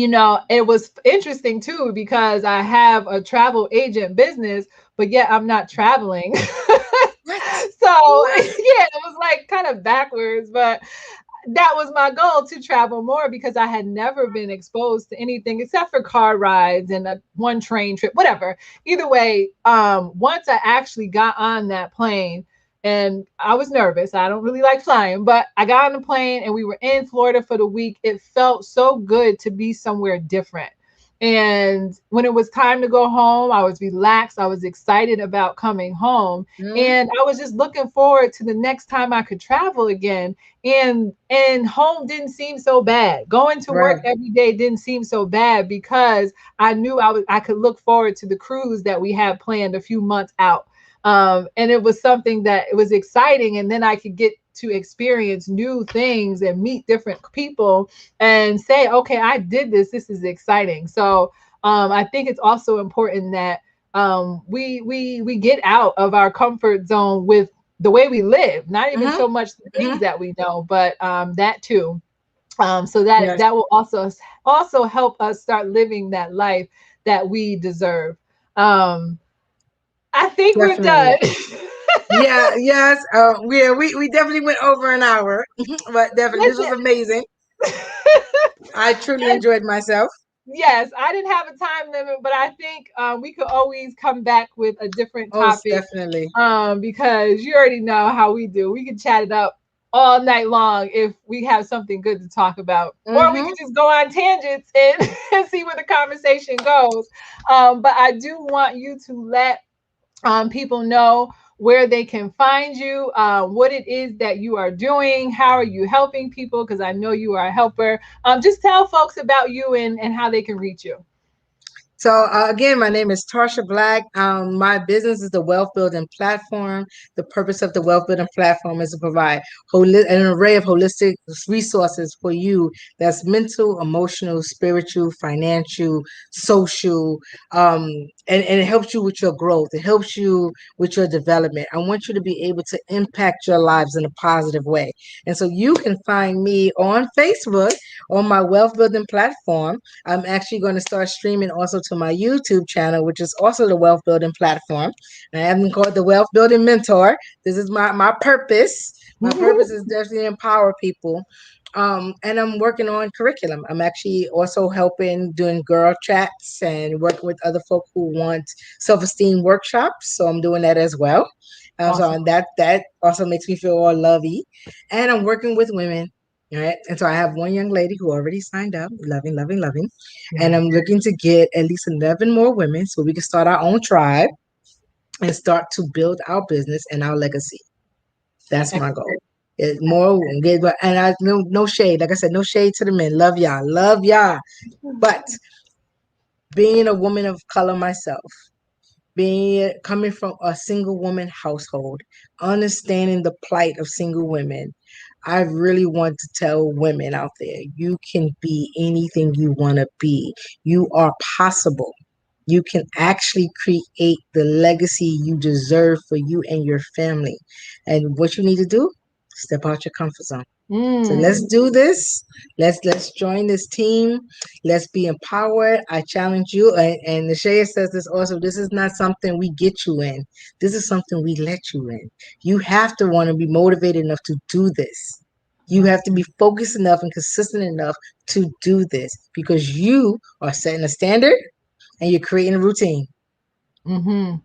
it was interesting too because I have a travel agent business, but yet I'm not traveling.
What?
So
What?
yeah, it was like kind of backwards, but that was my goal, to travel more because I had never been exposed to anything except for car rides and one train trip, whatever. Either way, once I actually got on that plane, and I was nervous. I don't really like flying, but I got on the plane and we were in Florida for the week. It felt so good to be somewhere different. And when it was time to go home, I was relaxed. I was excited about coming home.
Mhm.
And I was just looking forward to the next time I could travel again. And home didn't seem so bad. Going to work
Right.
every day didn't seem so bad because I knew I could look forward to the cruise that we had planned a few months out. And it was something that it was exciting, and then I could get to experience new things and meet different people and say, okay, I did this. This is exciting. So I think it's also important that we get out of our comfort zone with the way we live, not even
Mhm.
so much the things
Mhm.
that we know, but that too. So that
Yes,
that will also help us start living that life that we deserve. Um, I think we're
definitely.
done.
Yeah, yes. We definitely went over an hour, but definitely this was
Listen,
amazing. I truly enjoyed myself.
yes, I didn't have a time limit, but I think we could always come back with a different
Most
topic,
definitely.
because you already know how we do. We can chat it up all night long if we have something good to talk about, or we
Mm-hmm.
could just go on tangents and, and see where the conversation goes. But I do want you to let people know where they can find you, what it is that you are doing, how are you helping people, because I know you are a helper. Just tell folks about you and how they can reach you.
So again, my name is Tarsha Black. My business is the Wealth Building Platform. The purpose of the Wealth Building Platform is to provide an array of holistic resources for you. That's mental, emotional, spiritual, financial, social, um, and it helps you with your growth. It helps you with your development. I want you to be able to impact your lives in a positive way. And so you can find me on Facebook on my Wealth Building Platform. I'm actually going to start streaming also to my YouTube channel, which is also the Wealth Building Platform. And I have been called the Wealth Building Mentor. This is my purpose. My purpose is definitely to empower people. And I'm working on curriculum. I'm actually also helping doing girl chats and working with other folk who want self-esteem workshops. So I'm doing that as well.
Awesome.
That also makes me feel all lovey. And I'm working with women. All right. And so I have one young lady who already signed up, loving, loving, loving. And
Yeah.
I'm looking to get at least 11 more women so we can start our own tribe and start to build our business and our legacy. That's my goal. It's more, and I no shade. Like I said, no shade to the men. Love y'all, love y'all. But being a woman of color myself, being coming from a single woman household, understanding the plight of single women, I really want to tell women out there, you can be anything you want to be. You are possible. You can actually create the legacy you deserve for you and your family. And what you need to do, step out your comfort zone. So let's
Mm.
do this. Let's join this team. Let's be empowered. I challenge you. And Nashaya says this also. This is not something we get you in. This is something we let you in. You have to want to be motivated enough to do this. You have to be focused enough and consistent enough to do this because you are setting a standard and you're creating a routine.
Mm-hmm.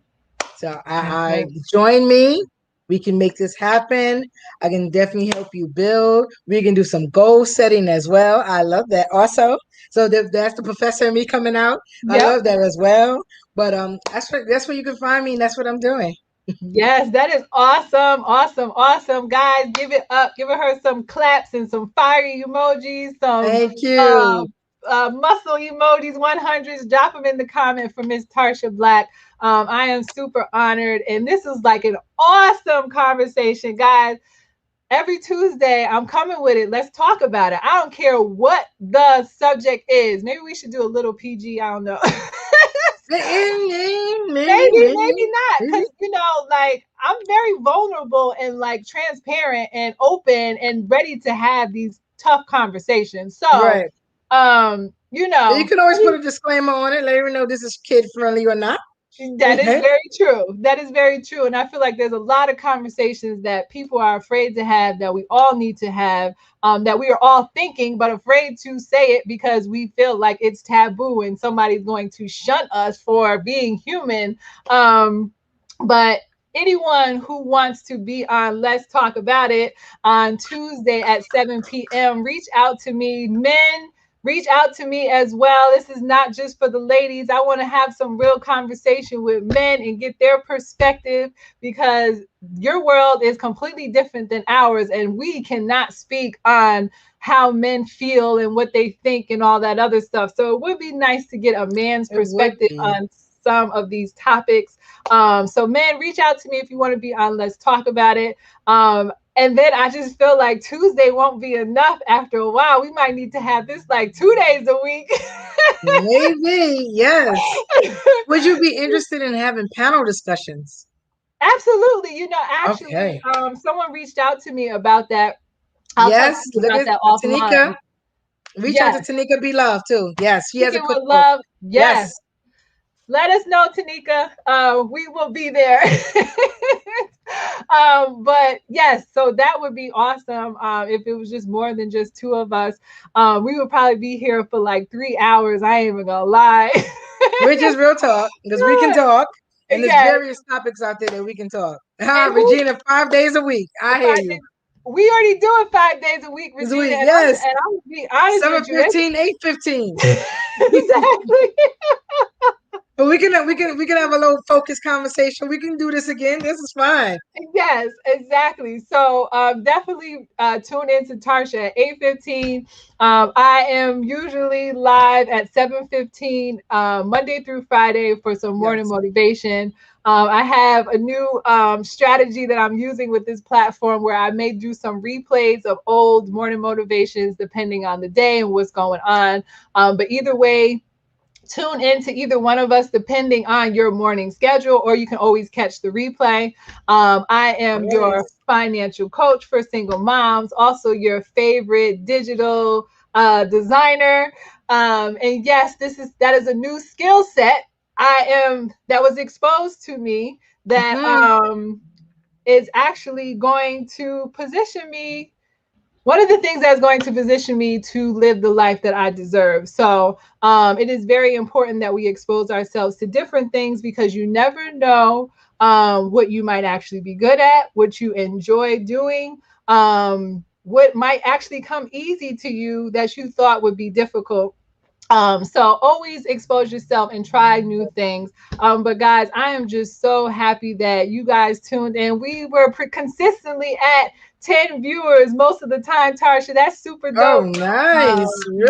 So
That's
I
right.
join me. We can make this happen. I can definitely help you build. We can do some goal setting as well. I love that also. So that's the professor and me coming out. I
Yep.
love that as well. But that's where you can find me, and that's what I'm doing.
Yes, that is awesome, awesome, awesome, guys. Give it up, give her some claps and some fiery emojis, some
Thank
uh,
you.
muscle emojis, 100s. Drop them in the comment for Miss Tarsha Black. I am super honored, and this is like an awesome conversation, guys. Every Tuesday, I'm coming with it. Let's talk about it. I don't care what the subject is. Maybe we should do a little PG. I don't know. Maybe not, because like I'm very vulnerable and like transparent and open and ready to have these tough conversations. So,
Right. You can always put
please,
a disclaimer on it. Let everyone know this is kid friendly or not.
that is very true. That is very true. And I feel like there's a lot of conversations that people are afraid to have that we all need to have, that we are all thinking, but afraid to say it because we feel like it's taboo and somebody's going to shun us for being human. But anyone who wants to be on Let's Talk About It on Tuesday at 7 p.m., reach out to me. Men, reach out to me as well. This is not just for the ladies. I want to have some real conversation with men and get their perspective because your world is completely different than ours, and we cannot speak on how men feel and what they think and all that other stuff. So it would be nice to get a man's
It would
perspective
be.
on some of these topics. So men, reach out to me if you want to be on Let's Talk About It. And then I just feel like Tuesday won't be enough after a while. We might need to have this like 2 days a week.
Maybe, yes. Would you be interested in having panel discussions?
Absolutely. Actually,
Okay.
someone reached out to me about that. I'll talk to
Yes,
you
look
about
at
that
Tanika.
offline.
Reach out to
Yes.
Tanika Be Love too. Yes, she has a
Speaking with
cookbook.
love.
Yes.
Yes. Let us know, Tanika. We will be there. But yes, so that would be awesome. If it was just more than just two of us, we would probably be here for like 3 hours. I ain't even gonna lie.
Which is real talk because we can talk and there's
Yes,
various topics out there that we can talk.
and who
Regina, 5 days a week. I hear
five
you.
days? We already do it 5 days a week,
This
Regina,
week,
and I'm
yes.
and I'm gonna be honest with you.
7:15, 8:15.
Exactly.
But we can have a little focused conversation. We can do this again. This is fine.
Yes, exactly. So definitely tune in to Tarsha at 8:15. I am usually live at 7:15 Monday through Friday for some morning
Yes.
motivation. I have a new strategy that I'm using with this platform where I may do some replays of old morning motivations depending on the day and what's going on. But either way, tune in to either one of us depending on your morning schedule, or you can always catch the replay. I am your
Yes.
financial coach for single moms, also your favorite digital designer. And yes, that is a new skill set that was exposed to me that
Hmm.
is actually going to position me, one of the things that's going to position me to live the life that I deserve. So it is very important that we expose ourselves to different things because you never know what you might actually be good at, what you enjoy doing, what might actually come easy to you that you thought would be difficult. So always expose yourself and try new things. But guys, I am just so happy that you guys tuned in. We were consistently at 10 viewers most of the time, Tarsha. That's super
Oh,
dope.
nice.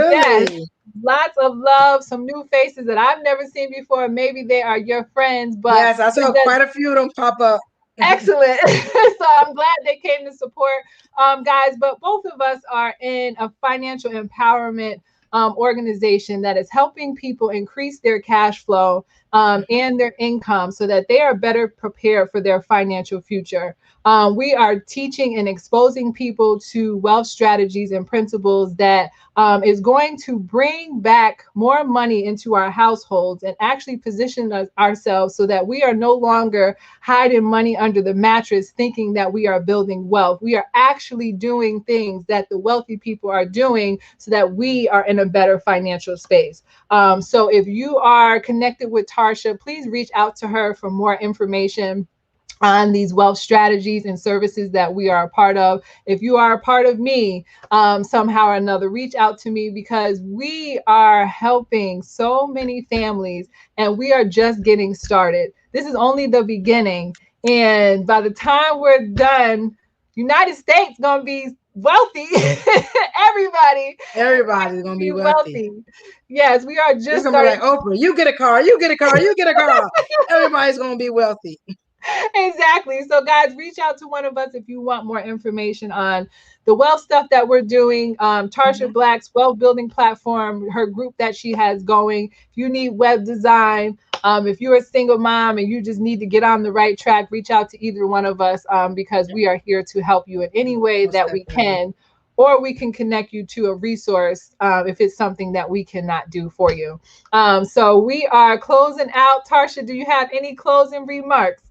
Yes,
Really?
lots of love, some new faces that I've never seen before. Maybe they are your friends, but
Yes, I
we're
saw
just
quite a few of them pop up.
excellent. So I'm glad they came to support, guys. But both of us are in a financial empowerment organization that is helping people increase their cash flow and their income so that they are better prepared for their financial future. We are teaching and exposing people to wealth strategies and principles that is going to bring back more money into our households and actually position ourselves so that we are no longer hiding money under the mattress thinking that we are building wealth. We are actually doing things that the wealthy people are doing so that we are in a better financial space. So if you are connected with Tarsha, please reach out to her for more information on these wealth strategies and services that we are a part of. If you are a part of me, somehow or another, reach out to me because we are helping so many families and we are just getting started. This is only the beginning. And by the time we're done, United States gonna be wealthy. Everybody
Everybody's gonna
be
be wealthy.
wealthy. Yes, we are
It's
just
gonna be like
starting.
Oprah. You get a car. You get a car. You get a car. Everybody's gonna be wealthy.
Exactly. So, guys, reach out to one of us if you want more information on the wealth stuff that we're doing. Tarsha
Mhm.
Black's wealth building platform, her group that she has going. If you need web design, if you're a single mom and you just need to get on the right track, reach out to either one of us because we are here to help you in any way
Most
that we
definitely.
can. Or we can connect you to a resource if it's something that we cannot do for you. So we are closing out. Tarsha, do you have any closing remarks?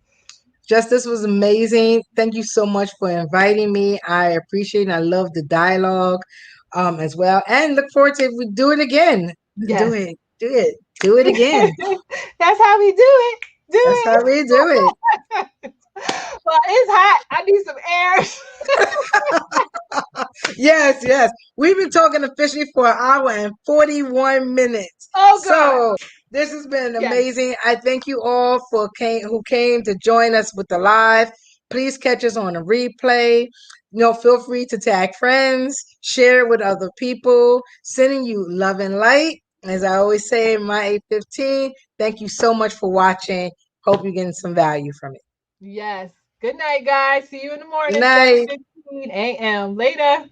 Justice was amazing. Thank you so much for inviting me. I appreciate and I love the dialogue as well. And look forward to if we do it again. Do
Yes.
it. Do it. Do it again.
That's how we do it. Do
That's how
it.
we do it.
Well, it's hot. I need some air.
Yes, yes. We've been talking officially for an hour and 41 minutes.
Oh God.
So this has been
Yes.
amazing. I thank you all for who came to join us with the live. Please catch us on a replay. Feel free to tag friends, share it with other people, sending you love and light. As I always say in my 815, thank you so much for watching. Hope you're getting some value from it.
Yes. Good night, guys. See you in the
Good
morning,
night.
7:15 a.m. Later.